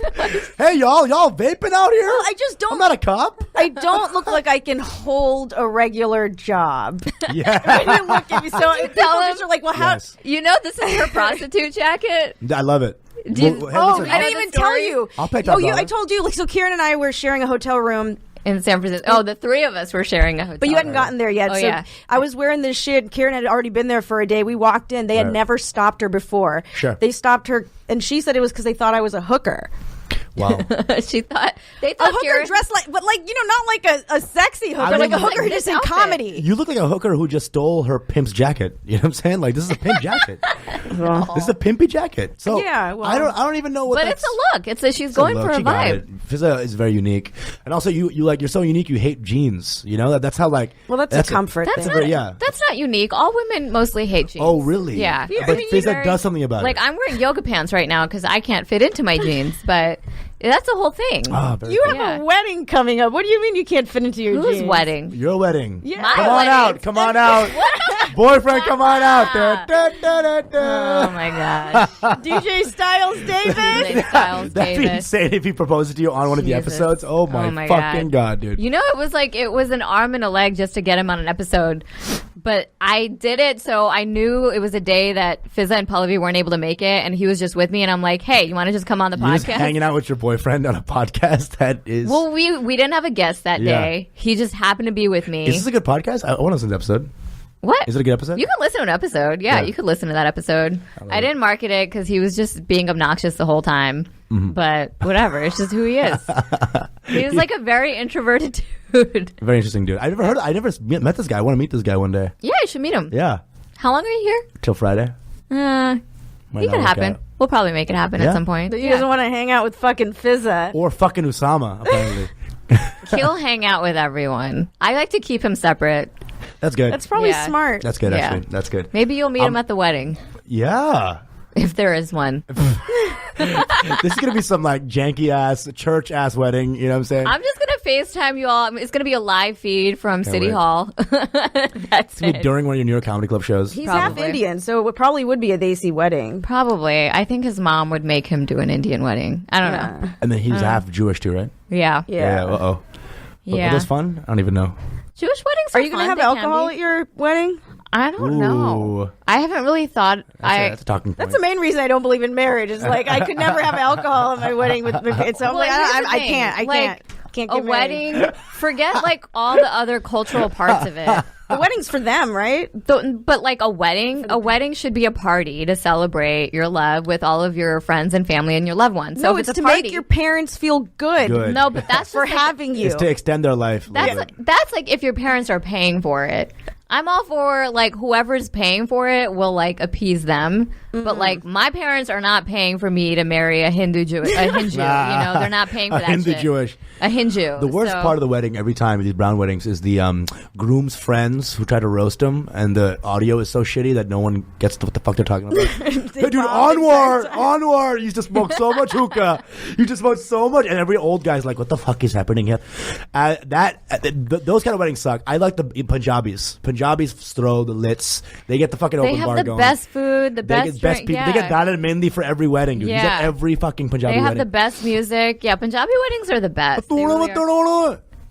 S1: Hey, y'all vaping out here?
S2: I just don't.
S1: I'm not a cop.
S2: I don't look like I can hold a regular job.
S1: Yeah.
S2: When you look at me, so people just are like, well, how?
S1: Yes.
S3: You know, this is her prostitute jacket.
S1: I love it.
S2: I didn't even tell you.
S1: I'll pay $10.
S2: I told you. Like, so Kieran and I were sharing a hotel room
S3: in San Francisco. Oh, the three of us were sharing a hotel.
S2: But you hadn't gotten there yet. So I was wearing this shit. Kieran had already been there for a day. We walked in. They had never stopped her before.
S1: Sure.
S2: They stopped her, and she said it was because they thought I was a hooker.
S1: Wow.
S3: They thought
S2: a hooker dressed like, but like, not like a sexy hooker, like a hooker who just in comedy.
S1: You look like a hooker who just stole her pimp's jacket. You know what I'm saying? Like, this is a pimp jacket. This is a pimpy jacket. So
S2: yeah, well,
S1: I don't even know what.
S3: But it's a look. She's going for a vibe.
S1: Fizza is very unique, and also you're so unique. You hate jeans. You know that's how like.
S2: Well, that's a comfort.
S3: That's not unique. All women mostly hate jeans.
S1: Oh, really?
S3: Yeah.
S1: But Fizza does something about it.
S3: Like I'm wearing yoga pants right now because I can't fit into my jeans, but. That's the whole thing.
S2: You have a wedding coming up. What do you mean you can't fit into your jeans?
S3: Whose wedding?
S1: Your wedding.
S2: Yeah.
S1: Come on out. Boyfriend, come on out.
S3: Oh my gosh.
S2: DJ Styles Davis.
S3: That'd
S1: be insane if he proposes to you on one of the episodes. Oh my fucking God, dude.
S3: You know, it was an arm and a leg just to get him on an episode. But I did it, so I knew it was a day that Fizza and Pallavi weren't able to make it, and he was just with me, and I'm like, hey, you want to just come on the podcast?
S1: Just hanging out with your boyfriend on a podcast that is...
S3: Well, we didn't have a guest that day. He just happened to be with me.
S1: Is this a good podcast? I want to listen to the episode.
S3: What?
S1: Is it a good episode?
S3: You can listen to an episode. Yeah, you could listen to that episode. I didn't market it because he was just being obnoxious the whole time. Mm-hmm. But whatever. It's just who he is. He's like a very introverted dude.
S1: Very interesting dude. I never met this guy. I want to meet this guy one day.
S3: Yeah, you should meet him.
S1: Yeah.
S3: How long are you here?
S1: Till Friday.
S3: It could happen. We'll probably make it happen at some point.
S2: He doesn't want to hang out with fucking Fizza.
S1: Or fucking Usama, apparently.
S3: He'll hang out with everyone. I like to keep him separate.
S1: That's good.
S2: That's probably smart.
S1: That's good, actually. That's good.
S3: Maybe you'll meet him at the wedding.
S1: Yeah.
S3: If there is one.
S1: This is going to be some like janky-ass, church-ass wedding. You know what I'm saying?
S3: I'm just going to FaceTime you all. It's going to be a live feed from City Hall. That's it.
S1: During one of your New York Comedy Club shows.
S2: He's half Indian, so it probably would be a Desi wedding.
S3: Probably. I think his mom would make him do an Indian wedding. I don't know.
S1: And then he's half Jewish too, right?
S3: Yeah.
S1: Uh-oh.
S3: Yeah.
S1: Are those fun? I don't even know.
S3: Jewish weddings
S2: are you going to have alcohol at your wedding?
S3: I don't know. I haven't really thought.
S1: That's a talking point.
S2: That's the main reason I don't believe in marriage. It's like I could never have alcohol at my wedding with my kids. So I'm like, I can't get
S3: a wedding. Forget like all the other cultural parts of it.
S2: The wedding's for them, right?
S3: But like a wedding should be a party to celebrate your love with all of your friends and family and your loved ones. So
S2: no, it's to make your parents feel good.
S3: No, but that's
S2: for having you.
S1: It's to extend their life.
S3: That's like if your parents are paying for it. I'm all for like whoever's paying for it will like appease them, but like my parents are not paying for me to marry a Hindu. You know, they're not paying for that. A Hindu.
S1: The worst part of the wedding every time these brown weddings is the groom's friends who try to roast him, and the audio is so shitty that no one gets what the fuck they're talking about. Hey, dude, Anwar, you just smoked so much hookah. You just smoked so much, and every old guy's like, "What the fuck is happening here?" Those kind of weddings suck. I like the Punjabis. Punjabis throw the lits. They get the fucking open bar going.
S3: They have the best food, the best drink.
S1: People. They get Dada and Mindy for every wedding. Dude.
S3: Yeah.
S1: You get every fucking Punjabi wedding.
S3: They have the best music. Yeah, Punjabi weddings are the best.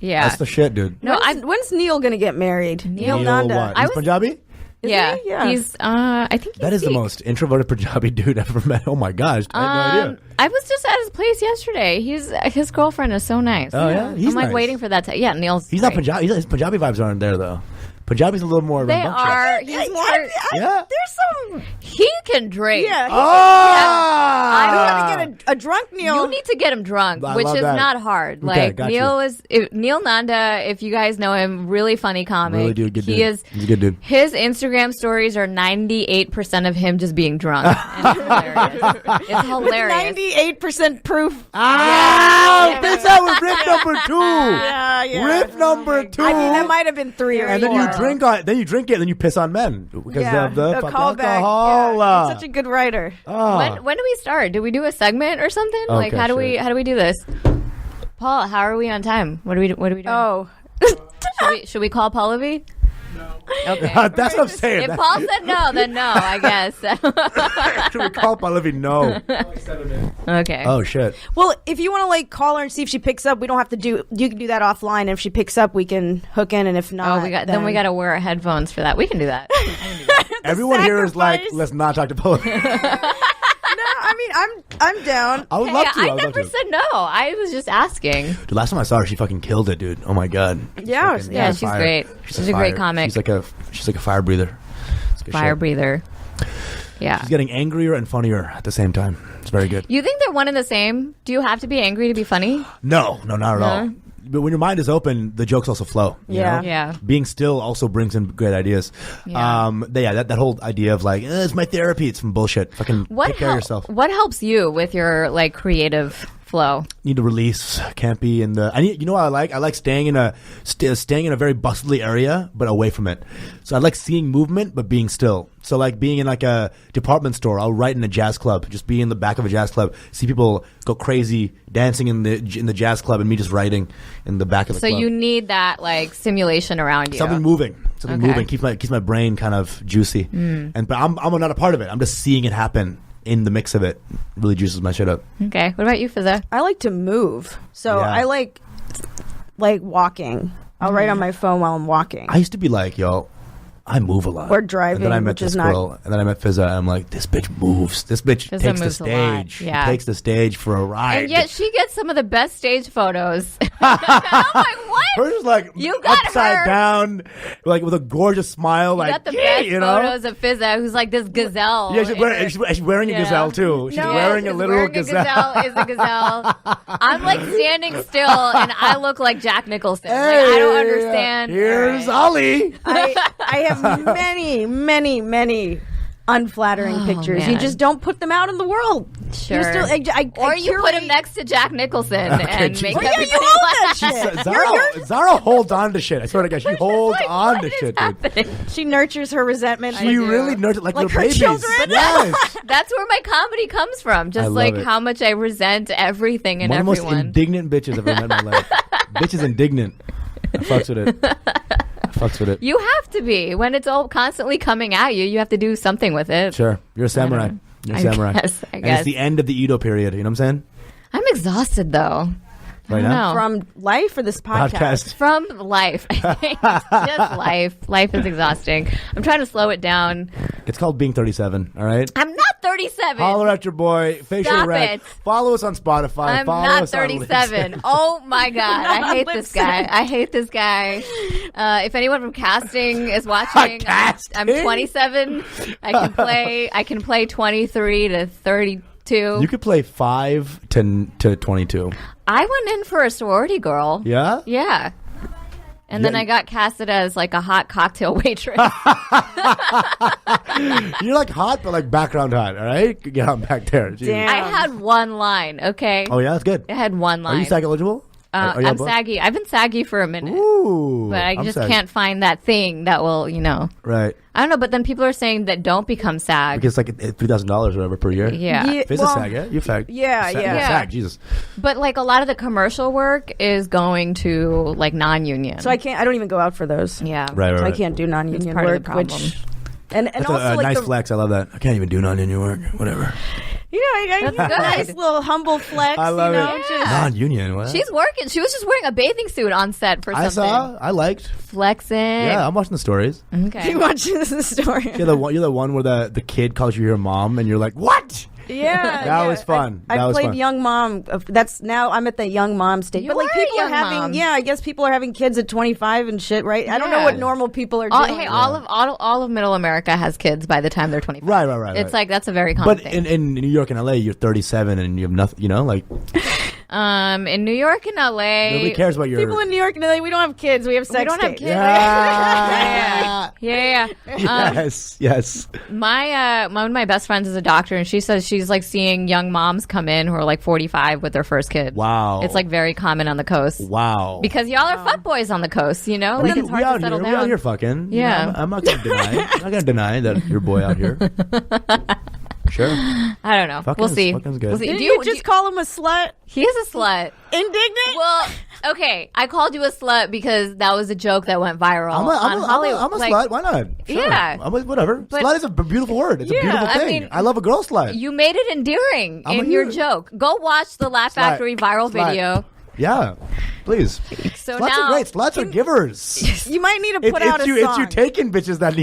S3: Yeah.
S1: That's the shit, dude.
S2: No, when's Neil gonna get married? Neil Nanda.
S1: What? He's Punjabi?
S3: Yeah.
S2: He's
S3: I think he's
S1: that is the most introverted Punjabi dude I've ever met. Oh my gosh, I had no idea.
S3: I was just at his place yesterday. His girlfriend is so nice.
S1: Oh yeah,
S3: I'm like waiting for that. Neil's.
S1: He's not Punjabi. His Punjabi vibes aren't there though. Punjabi's a little more.
S3: They are. He's more.
S1: Yeah.
S2: There's some.
S3: He can drink.
S2: Yeah.
S3: I
S2: don't want to get a drunk Neil.
S3: You need to get him drunk, which is not hard. Like Neil Nanda, if you guys know him, really funny comic.
S1: Really dude, good dude.
S3: He's
S1: a good dude.
S3: His Instagram stories are 98% of him just being drunk. And it's hilarious. It's hilarious.
S2: 98% proof.
S1: Fits out with riff number 2.
S2: Yeah.
S1: Riff number 2.
S2: I mean, that might have been 3 or 4.
S1: And then you drink on. Then you drink it, and then you piss on men because of the fucking
S2: callback.
S1: alcohol.
S2: Yeah, you're such a good writer.
S3: When do we start? Do we do a segment or something? Like how do we do this? Paul, how are we on time? What are we doing?
S2: Oh,
S3: should we call Pallavi?
S4: No.
S3: Okay.
S1: That's what I'm saying.
S3: If Paul said no, then no, I guess.
S1: Should we call Pallavi? No.
S3: Okay.
S1: Oh shit.
S2: well, if you want to like call her and see if she picks up, we don't have to do. You can do that offline. And if she picks up, we can hook in. And if not,
S3: we got to wear our headphones for that. We can do that.
S1: Everyone here is like, let's not talk to Pallavi.
S2: No, I mean, I'm down.
S1: I would love to.
S3: I never said no. I was just asking.
S1: Dude, last time I saw her, she fucking killed it, dude. Oh my god.
S2: Yeah,
S3: she's great. She's a great comic.
S1: She's like a fire breather.
S3: Fire breather. Yeah.
S1: She's getting angrier and funnier at the same time. It's very good.
S3: You think they're one and the same? Do you have to be angry to be funny?
S1: No, not at all. But when your mind is open, the jokes also flow. You know?
S3: Yeah.
S1: Being still also brings in great ideas.
S3: Yeah.
S1: That whole idea of like, it's my therapy. It's some bullshit. Fucking take care of yourself.
S3: What helps you with your like creative flow?
S1: Need to release. Can't be in the. You know what I like? I like staying in a very bustly area, but away from it. So I like seeing movement, but being still. So like being in like a department store, I'll write in a jazz club. Just be in the back of a jazz club, see people go crazy dancing in the jazz club, and me just writing in the back of the club.
S3: So you need that like stimulation around you.
S1: Something moving. Keeps my brain kind of juicy. But I'm not a part of it. I'm just seeing it happen. In the mix of it, really juices my shit up.
S3: Okay. What about you, Fizza?
S2: I like to move, so I like walking. I'll write on my phone while I'm walking.
S1: I used to be like, yo, I move a lot.
S2: Or driving,
S1: and then I met
S2: which
S1: this
S2: is
S1: girl,
S2: not.
S1: and then I met Fizza, and I'm like, this bitch moves. This bitch
S3: Fizza
S1: takes the
S3: moves a lot.
S1: stage.
S3: Yeah.
S1: She takes the stage for a ride.
S3: And yet she gets some of the best stage photos. I'm like, what?
S1: Hers is like
S3: You got
S1: upside
S3: her.
S1: down, like with a gorgeous smile.
S3: You
S1: like,
S3: got the best
S1: you know?
S3: photos of Fizza, who's like this gazelle.
S1: Yeah, she's wearing a gazelle too. She's wearing a literal gazelle.
S3: Is a gazelle. I'm like standing still, and I look like Jack Nicholson. Like, I don't understand.
S1: Here's Ali.
S2: I have many unflattering pictures.
S3: man.
S2: You just don't put them out in the world.
S3: Sure.
S2: You're still,
S3: Or you put him next to Jack Nicholson and
S1: Jesus.
S3: make
S1: Oh, yeah,
S3: everybody
S2: you own
S3: laugh.
S2: that shit.
S1: Zara holds on to shit. I swear to God, she holds
S3: Like,
S1: on
S3: what
S1: to
S3: is
S1: shit, dude.
S3: happening?
S2: She nurtures her resentment.
S1: She really nurtures like little
S2: her
S1: babies.
S2: children?
S1: Yes.
S3: That's where my comedy comes from. Just
S1: love
S3: like
S1: it.
S3: how much I resent everything and
S1: One of the most
S3: everyone.
S1: indignant bitches I've ever met in my life. Bitch is indignant. I fucks with it.
S3: You have to be. When it's all constantly coming at you, you have to do something with it.
S1: Sure. You're a samurai. You're a samurai.
S3: I
S1: And
S3: guess.
S1: it's the end of the Edo period. You know what I'm saying?
S3: I'm exhausted though.
S1: Right
S3: I don't
S1: now?
S3: know.
S2: From life or this podcast?
S3: From life. I think just life. Life is exhausting. I'm trying to slow it down.
S1: It's called being 37. All right.
S3: I'm not 37.
S1: Holler at your boy. Facial
S3: Stop
S1: rec.
S3: it.
S1: Follow us on Spotify.
S3: I'm
S1: Follow
S3: not
S1: us on
S3: 37.
S1: LinkedIn.
S3: Oh my God. I hate
S2: Not
S3: this guy. I hate this guy. If anyone from casting is watching,
S1: Casting?
S3: I'm 27. I can play 23 to 32.
S1: You could play 5 to 22.
S3: I went in for a sorority girl.
S1: Yeah?
S3: Yeah. And then
S1: Yeah.
S3: I got casted as like a hot cocktail waitress.
S1: You're like hot, but like background hot, all right? Get on back there. Jesus.
S2: Damn.
S3: I had one line, okay?
S1: Oh, yeah? That's good.
S3: I had one line.
S1: Are you SAG eligible? Are you on
S3: I'm
S1: board?
S3: saggy. I've been saggy for a minute.
S1: Ooh.
S3: But I
S1: I'm
S3: just
S1: SAG.
S3: can't find that thing that will,
S1: Right.
S3: I don't know, but then people are saying that don't become SAG.
S1: Because it's like $3,000 or whatever per year.
S3: Yeah.
S1: Fizz is SAG, yeah? You SAG.
S2: Yeah,
S1: SAG,
S2: yeah.
S1: SAG, Jesus.
S3: But like a lot of the commercial work is going to like non-union.
S2: So I don't even go out for those.
S3: yeah.
S1: Right.
S2: So I can't do non-union
S3: part of
S2: work,
S3: the problem.
S2: which and
S1: That's
S2: also
S1: a
S2: like
S1: nice
S2: the,
S1: flex. I love that. I can't even do non-union work. Whatever.
S2: you know, I
S3: That's
S2: a nice
S3: good.
S2: little humble flex.
S1: I love
S2: you know,
S1: it.
S2: just
S1: Non-union. What?
S3: She's working. She was just wearing a bathing suit on set for
S1: I
S3: something.
S1: saw. I liked.
S3: Flexing.
S1: Yeah, I'm watching the stories.
S3: Okay.
S2: you watch the story.
S1: You're the one where the kid calls you your mom, and you're like, what?
S2: Yeah,
S1: That was fun.
S2: I
S1: That was
S2: played
S1: fun.
S2: young mom. That's now I'm at the young mom stage.
S3: You
S2: but like
S3: were a
S2: people are
S3: young
S2: having,
S3: mom.
S2: I guess people are having kids at 25 and shit, right? I don't know
S3: Yeah.
S2: what normal people are doing.
S3: Hey, all of Middle America has kids by the time they're 25.
S1: Right.
S3: It's like that's a very common
S1: But
S3: thing.
S1: in New York and LA, you're 37 and you have nothing. You know, like
S3: In New York and LA.
S1: Nobody cares about your...
S2: People in New York and LA, we don't have kids. We have sex
S3: We don't have
S2: tapes.
S3: kids. Yeah.
S1: Yes.
S3: My one of my best friends is a doctor, and she says she's like seeing young moms come in who are like 45 with their first kid.
S1: Wow.
S3: It's like very common on the coast.
S1: Wow.
S3: Because y'all are fuckboys on the coast, you know? Like it's hard to settle down.
S1: We out here fucking.
S3: Yeah.
S1: I'm not going to deny. I'm not going to deny that your boy out here. Sure.
S3: I don't know. We'll see.
S1: Fucking's good.
S3: We'll see.
S2: Didn't you just call him a slut?
S3: He is a slut.
S2: Indignant?
S3: Well, okay. I called you a slut because that was a joke that went viral on Hollywood.
S1: I'm a slut. Why not? Sure.
S3: Yeah.
S1: Whatever. Slut is a beautiful word. It's a beautiful thing. I love a girl slut.
S3: You made it endearing in your joke. Go watch the Laugh Factory viral video.
S1: Yeah, please.
S3: So
S1: sluts
S3: now,
S1: are great. Sluts are givers.
S2: You might need to put out a song.
S1: It's you taking bitches that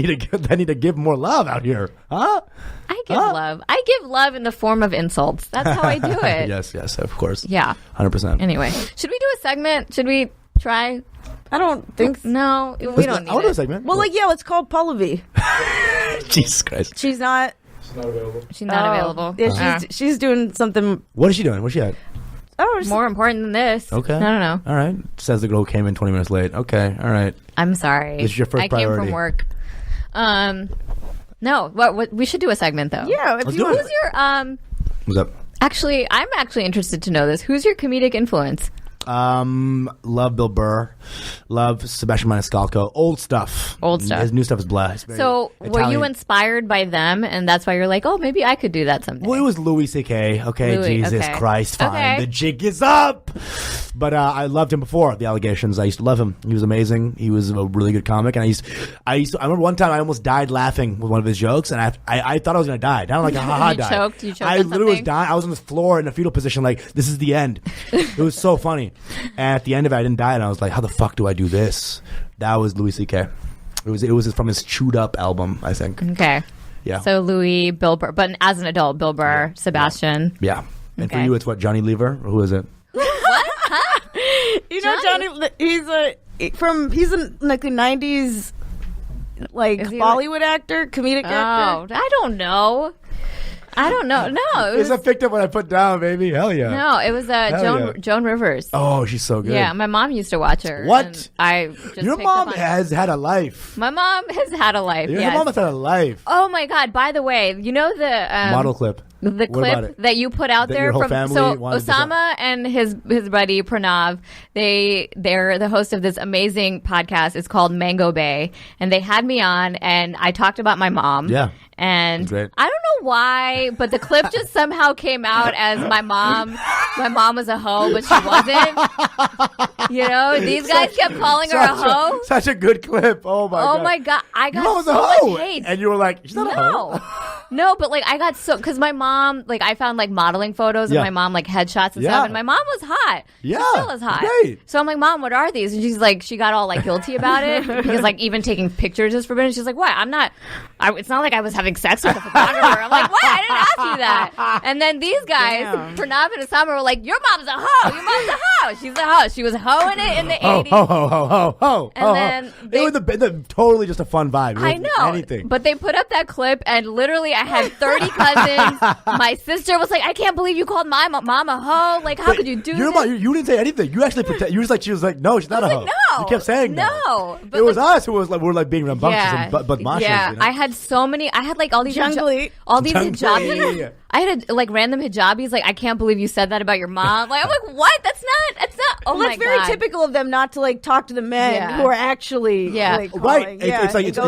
S1: need to give more love out here, huh?
S3: I give love. I give love in the form of insults. That's how I do it.
S1: Yes, of course.
S3: Yeah,
S1: 100%.
S3: Anyway, should we do a segment? Should we try?
S2: I don't think so.
S3: No, we don't need it.
S1: I want to do a segment.
S2: Well, let's call Pallavi.
S1: Jesus Christ.
S2: She's not
S3: available.
S2: Yeah, she's doing something.
S1: What is she doing? What's she at?
S2: Oh,
S3: more important than this.
S1: Okay.
S3: I don't know.
S1: All right. Says the girl who came in 20 minutes late. Okay. All right.
S3: I'm sorry.
S1: This is your first priority.
S3: I came from work. No. What? We should do a segment though.
S2: Yeah.
S1: Let's do it.
S3: Who's your
S1: What's up?
S3: Actually, I'm actually interested to know this. Who's your comedic influence?
S1: Love Bill Burr. Love Sebastian Maniscalco. Old stuff. His new stuff is blah.
S3: So, were you inspired by them, and that's why you're like, oh, maybe I could do that someday?
S1: Well, it was Louis C.K. Okay, Jesus Christ, fine.
S3: Okay.
S1: The jig is up. But I loved him before the allegations. I used to love him. He was amazing. He was a really good comic, and I remember one time I almost died laughing with one of his jokes, and I thought I was gonna die. Down like a haha die.
S3: You choked.
S1: I literally was dying. I was on the floor in a fetal position, like this is the end. It was so funny. And at the end of it, I didn't die, and I was like, how the fuck do I do this? That was Louis C.K. It was from his Chewed Up album, I think.
S3: Okay.
S1: Yeah.
S3: So Louis, Bill Burr, but as an adult, Bill Burr, Sebastian.
S1: Yeah. And for you, it's what, Johnny Lever? Or who is it?
S3: What? Huh?
S2: You know, Johnny, he's in like the 90s, like Bollywood actor, comedic actor.
S3: I don't know. No,
S1: It's a picked up what I put down, baby. Hell yeah.
S3: No, it was Joan Rivers.
S1: Oh, she's so good.
S3: Yeah, my mom used to watch her.
S1: What?
S3: Your
S1: mom has had a life.
S3: My mom has had a life.
S1: Your mom has had a life.
S3: Oh my God! By the way, you know the
S1: model clip.
S3: The clip that you put out there from Usama and his buddy Pranav, they're the host of this amazing podcast. It's called Mango Bay, and they had me on, and I talked about my mom.
S1: Yeah.
S3: And I don't know why, but the clip just somehow came out as my mom was a hoe, but she wasn't. You know, these guys kept calling her a hoe.
S1: Such a good clip. Oh my God.
S3: I got
S1: so
S3: much hate.
S1: And you were like, she's not a hoe.
S3: No, but like I got because my mom, like I found like modeling photos of my mom, like headshots and stuff, and my mom was hot.
S1: Yeah,
S3: she still is hot.
S1: Great.
S3: So I'm like, Mom, what are these? And she's like, she got all like guilty about it because like even taking pictures is forbidden. She's like, what? It's not like I was having sex with a photographer. I'm like, what? I didn't ask you that. And then these guys, Pranav and Usama, were like, your mom's a hoe. Your mom's a hoe. She's a hoe. She was hoeing it in the 80s.
S1: Ho. And then it was totally just a fun vibe.
S3: I know.
S1: Anything.
S3: But they put up that clip, and literally I had 30 cousins. My sister was like, I can't believe you called my mom a hoe. Like, how could you do
S1: this? You didn't say anything. You actually you was like, she was like, no, she's not a hoe.
S3: Like, no.
S1: You kept saying
S3: no.
S1: It was us who was like, we were like being rambunctious and budmashers.
S3: Yeah,
S1: you know?
S3: I had so many. I had like all these hijabis. I had like random hijabis. Like, I can't believe you said that about your mom. Like, I'm like, what? That's not. Oh my God.
S2: That's very typical of them not to like talk to the men who are actually like,
S1: right. It's like it's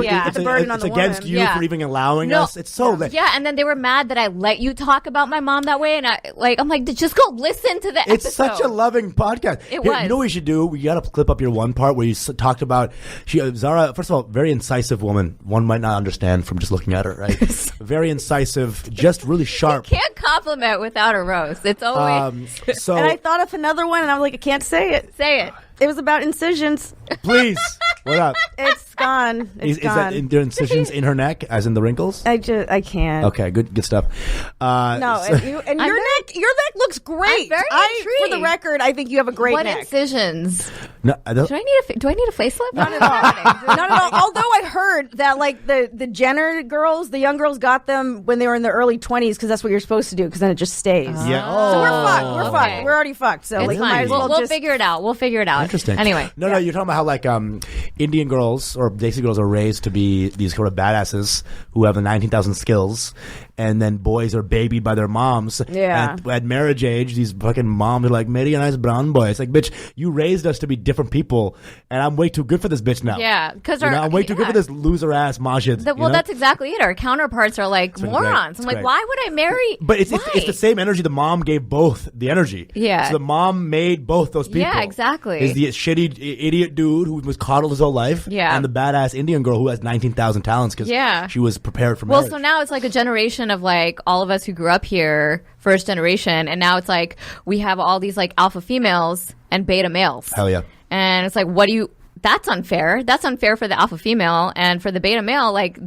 S1: against you for even allowing us. It's so
S3: and then they were mad that I let you talk about my mom that way, and I'm like, just go listen to the episode.
S1: It's such a loving podcast.
S3: It was.
S1: You know what we should do? We got to clip up your one part where you talked about Zara. First of all, very incisive woman. One might not understand from just looking at her, right? Very incisive, just really sharp.
S3: You can't compliment without a roast. It's always
S2: and I thought of another one, and I was like, I can't say it.
S3: Say it.
S2: It was about incisions.
S1: Please. What up?
S2: It's gone. It's gone.
S1: Is that there incisions in her neck, as in the wrinkles?
S2: I can't.
S1: Okay, good stuff.
S2: No, your neck looks great.
S3: I'm very intrigued.
S2: For the record, I think you have a great neck.
S3: What incisions?
S1: No,
S3: do I need a facelift?
S2: Not at all. Not at all. Although I heard that like the Jenner girls, the young girls got them when they were in their early 20s because that's what you're supposed to do because then it just stays.
S1: Yeah.
S2: So we're fucked. We're fucked. We're already fucked. So
S3: it's
S2: like,
S3: fine.
S2: might as well
S3: we'll figure it out. We'll figure it out.
S1: Interesting.
S3: Anyway.
S1: No, you're talking about how like Indian girls or Desi girls are raised to be these sort of badasses who have the 19,000 skills, and then boys are babied by their moms.
S2: Yeah.
S1: At marriage age, these fucking moms are like, "Marry a nice brown boy." It's like, bitch, you raised us to be different people, and I'm way too good for this bitch now.
S3: Yeah, because
S1: I'm way too good for this loser ass Majid.
S3: That's exactly it. Our counterparts are like morons. I'm like, why would I marry?
S1: But it's the same energy. The mom gave both the energy.
S3: Yeah.
S1: So the mom made both those people.
S3: Yeah, exactly.
S1: Is the shitty idiot dude who was coddled his whole life.
S3: Yeah.
S1: And the badass Indian girl who has 19,000 talents because she was prepared for marriage.
S3: Well, so now it's like a generation of like all of us who grew up here, first generation, and now it's like we have all these like alpha females and beta males.
S1: Hell yeah.
S3: And it's like, that's unfair. That's unfair for the alpha female, and for the beta male, like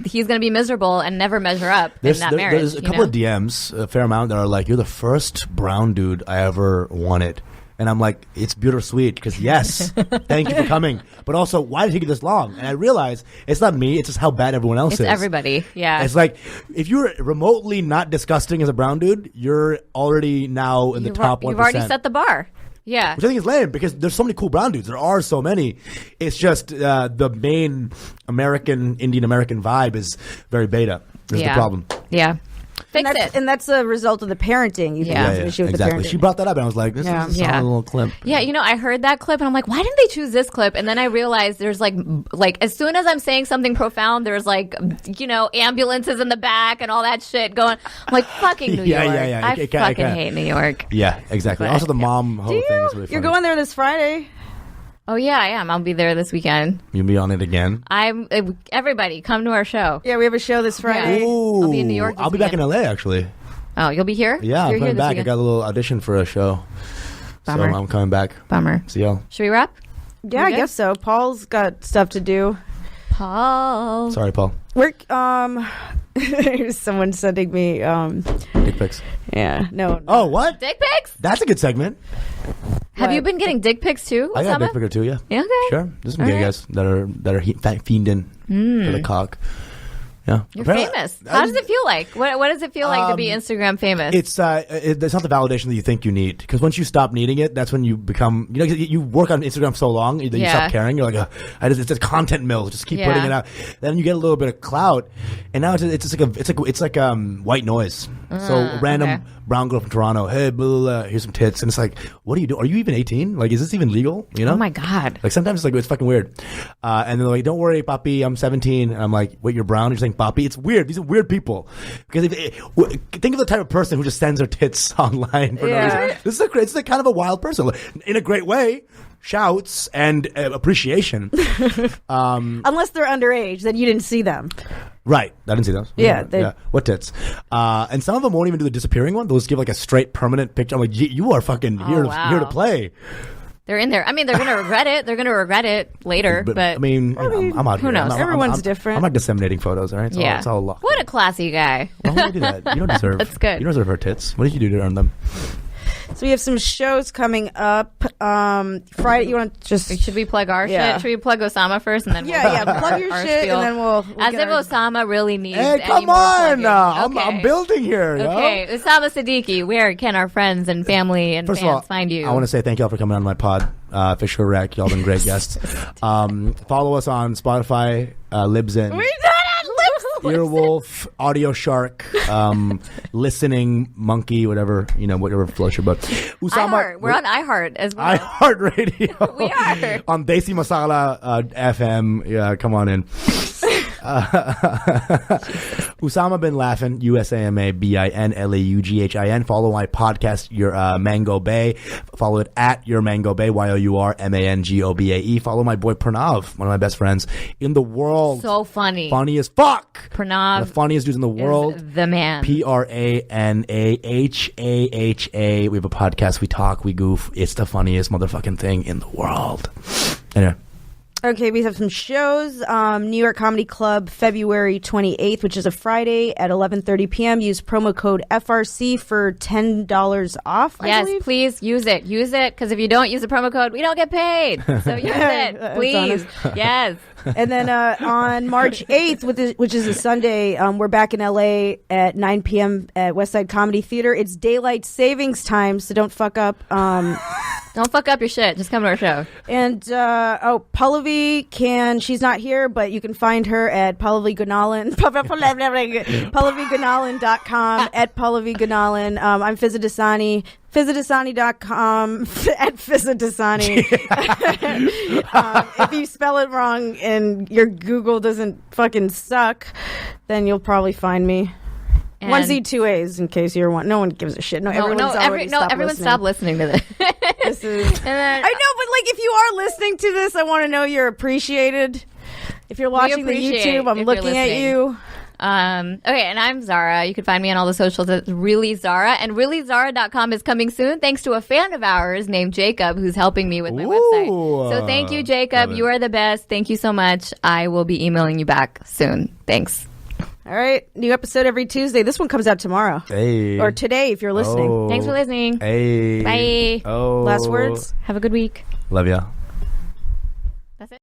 S3: he's going to be miserable and never measure up in that marriage.
S1: There's a couple of DMs, a fair amount, that are like, "You're the first brown dude I ever wanted." And I'm like, it's bittersweet because yes, thank you for coming. But also, why did it take you this long? And I realize it's not me, it's just how bad everyone else is.
S3: It's everybody, yeah.
S1: It's like, if you're remotely not disgusting as a brown dude, you're already now in the top 1%.
S3: You've already set the bar. Yeah.
S1: Which I think is lame because there's so many cool brown dudes. There are so many. It's just the main Indian American vibe is very beta. That's the problem.
S3: Yeah. Fix it.
S2: And that's a result of the parenting. You think that's an issue with the parenting.
S1: She brought that up, and I was like, this is a solid little clip.
S3: Yeah, I heard that clip, and I'm like, why didn't they choose this clip? And then I realized there's like as soon as I'm saying something profound, there's like, ambulances in the back and all that shit going. I'm like, fucking New York.
S1: Yeah.
S3: I fucking hate New York.
S1: Yeah, exactly. Also, the mom whole thing is really funny.
S2: You're going there this Friday.
S3: Oh yeah, I am. I'll be there this weekend.
S1: You'll be on it again.
S3: Everybody come to our show.
S2: Yeah, we have a show this Friday.
S1: Ooh,
S3: I'll be in New York.
S1: I'll be back in LA actually.
S3: Oh, you'll be here?
S1: Yeah, I'm coming back. I got a little audition for a show.
S3: Bummer.
S1: So I'm coming back.
S3: Bummer.
S1: See y'all.
S3: Should we wrap?
S2: Yeah, I guess so. Paul's got stuff to do.
S3: Paul.
S1: Sorry, Paul.
S2: We're here's someone sending me
S1: dick pics.
S2: Yeah, no.
S1: Oh, what?
S3: Dick pics?
S1: That's a good segment.
S3: Have you been getting dick pics too?
S1: I got a dick pic or two. Yeah.
S3: Okay.
S1: Sure. There's some gay guys that are fiending for the cock. Yeah.
S3: You're famous. How does it feel like? What does it feel like to be Instagram famous?
S1: It's not the validation that you think you need. Because once you stop needing it, that's when you become, you work on Instagram so long that you stop caring. You're like, it's a content mill. Just keep putting it out. Then you get a little bit of clout. And now it's like white noise. So a random brown girl from Toronto, hey, blah, blah, blah, here's some tits. And it's like, what do you do? Are you even 18? Like, is this even legal?
S3: Oh my God.
S1: Like sometimes it's like, it's fucking weird. And they're like, don't worry, papi, I'm 17. And I'm like, wait, you're brown? You're saying papi? It's weird. These are weird people. Because think of the type of person who just sends her tits online for no reason. This is a kind of a wild person in a great way. Shouts and appreciation.
S2: Unless they're underage, then you didn't see them.
S1: Right. I didn't see those.
S2: Yeah.
S1: What tits? And some of them won't even do the disappearing one. They'll just give like a straight permanent picture. I'm like, you are fucking here to play.
S3: They're in there. I mean, they're going to regret it. They're going to regret it later. But
S1: I mean, I'm out here.
S3: Who knows?
S2: Everyone's different.
S1: I'm not disseminating photos, all right? It's all locked.
S3: What a classy guy.
S1: Why would you do that? You don't deserve.
S3: That's good.
S1: You don't deserve her tits. What did you do to earn them?
S2: So we have some shows coming up. Friday, you want to just...
S3: Should we plug our shit? Should we plug Osama first? And then
S2: plug your shit
S3: spiel?
S2: and then we'll
S3: As if Osama really needs any
S1: come
S3: more
S1: on!
S3: plugging.
S1: I'm building here.
S3: Okay, Usama Siddiquee, where can our friends and family and
S1: First
S3: fans
S1: of all,
S3: find you?
S1: I want to say thank y'all for coming on my pod. Fisher Rec, y'all been great guests. Follow us on Spotify, Libsyn.
S2: We did it!
S1: Earwolf, Audio Shark, Listening Monkey, whatever floats your boat.
S3: Usama, we're on iHeart as well.
S1: iHeart Radio.
S3: We are
S1: on Desi Masala FM. Yeah, come on in. Usama bin Laughin, USAMABINLAUGHIN. Follow my podcast, Your Mango Bay. Follow it at Your Mango Bay, YOURMANGOBAE. Follow my boy Pranav, one of my best friends in the world.
S3: So funny.
S1: Funny as fuck.
S3: Pranav.
S1: The funniest dudes in the world.
S3: The man.
S1: PRANAHAHA. We have a podcast. We talk. We goof. It's the funniest motherfucking thing in the world. Anyway.
S2: Okay, we have some shows. New York Comedy Club, February 28th, which is a Friday at 11:30 p.m. Use promo code FRC for $10 off.
S3: Yes, please use it. Use it, because if you don't use the promo code, we don't get paid. So use it, please. Yes.
S2: And then on March 8th, which is a Sunday, we're back in LA at 9 p.m. at Westside Comedy Theater. It's daylight savings time, so don't fuck up.
S3: Don't fuck up your shit. Just come to our show.
S2: And, Pallavi she's not here, but you can find her at Pallavi Gunalan, PallaviGunalan.com, at Pallavi Gunalan. I'm Fizza Dasani, FizzaDasani.com, at Fizza Dasani. If you spell it wrong and your Google doesn't fucking suck, then you'll probably find me. And 1 Z 2 A's in case you're one. No one gives a shit.
S3: Everyone stopped listening to this.
S2: I know, but like if you are listening to this, I want to know you're appreciated. If you're watching the YouTube, I'm looking at you.
S3: Okay, and I'm Zara. You can find me on all the socials at Really Zara. And ReallyZara.com is coming soon thanks to a fan of ours named Jacob who's helping me with my website. So thank you, Jacob. You are the best. Thank you so much. I will be emailing you back soon. Thanks.
S2: All right. New episode every Tuesday. This one comes out tomorrow.
S1: Hey.
S2: Or today if you're listening.
S3: Thanks for listening.
S1: Hey.
S3: Bye.
S1: Oh.
S2: Last words?
S3: Have a good week.
S1: Love ya.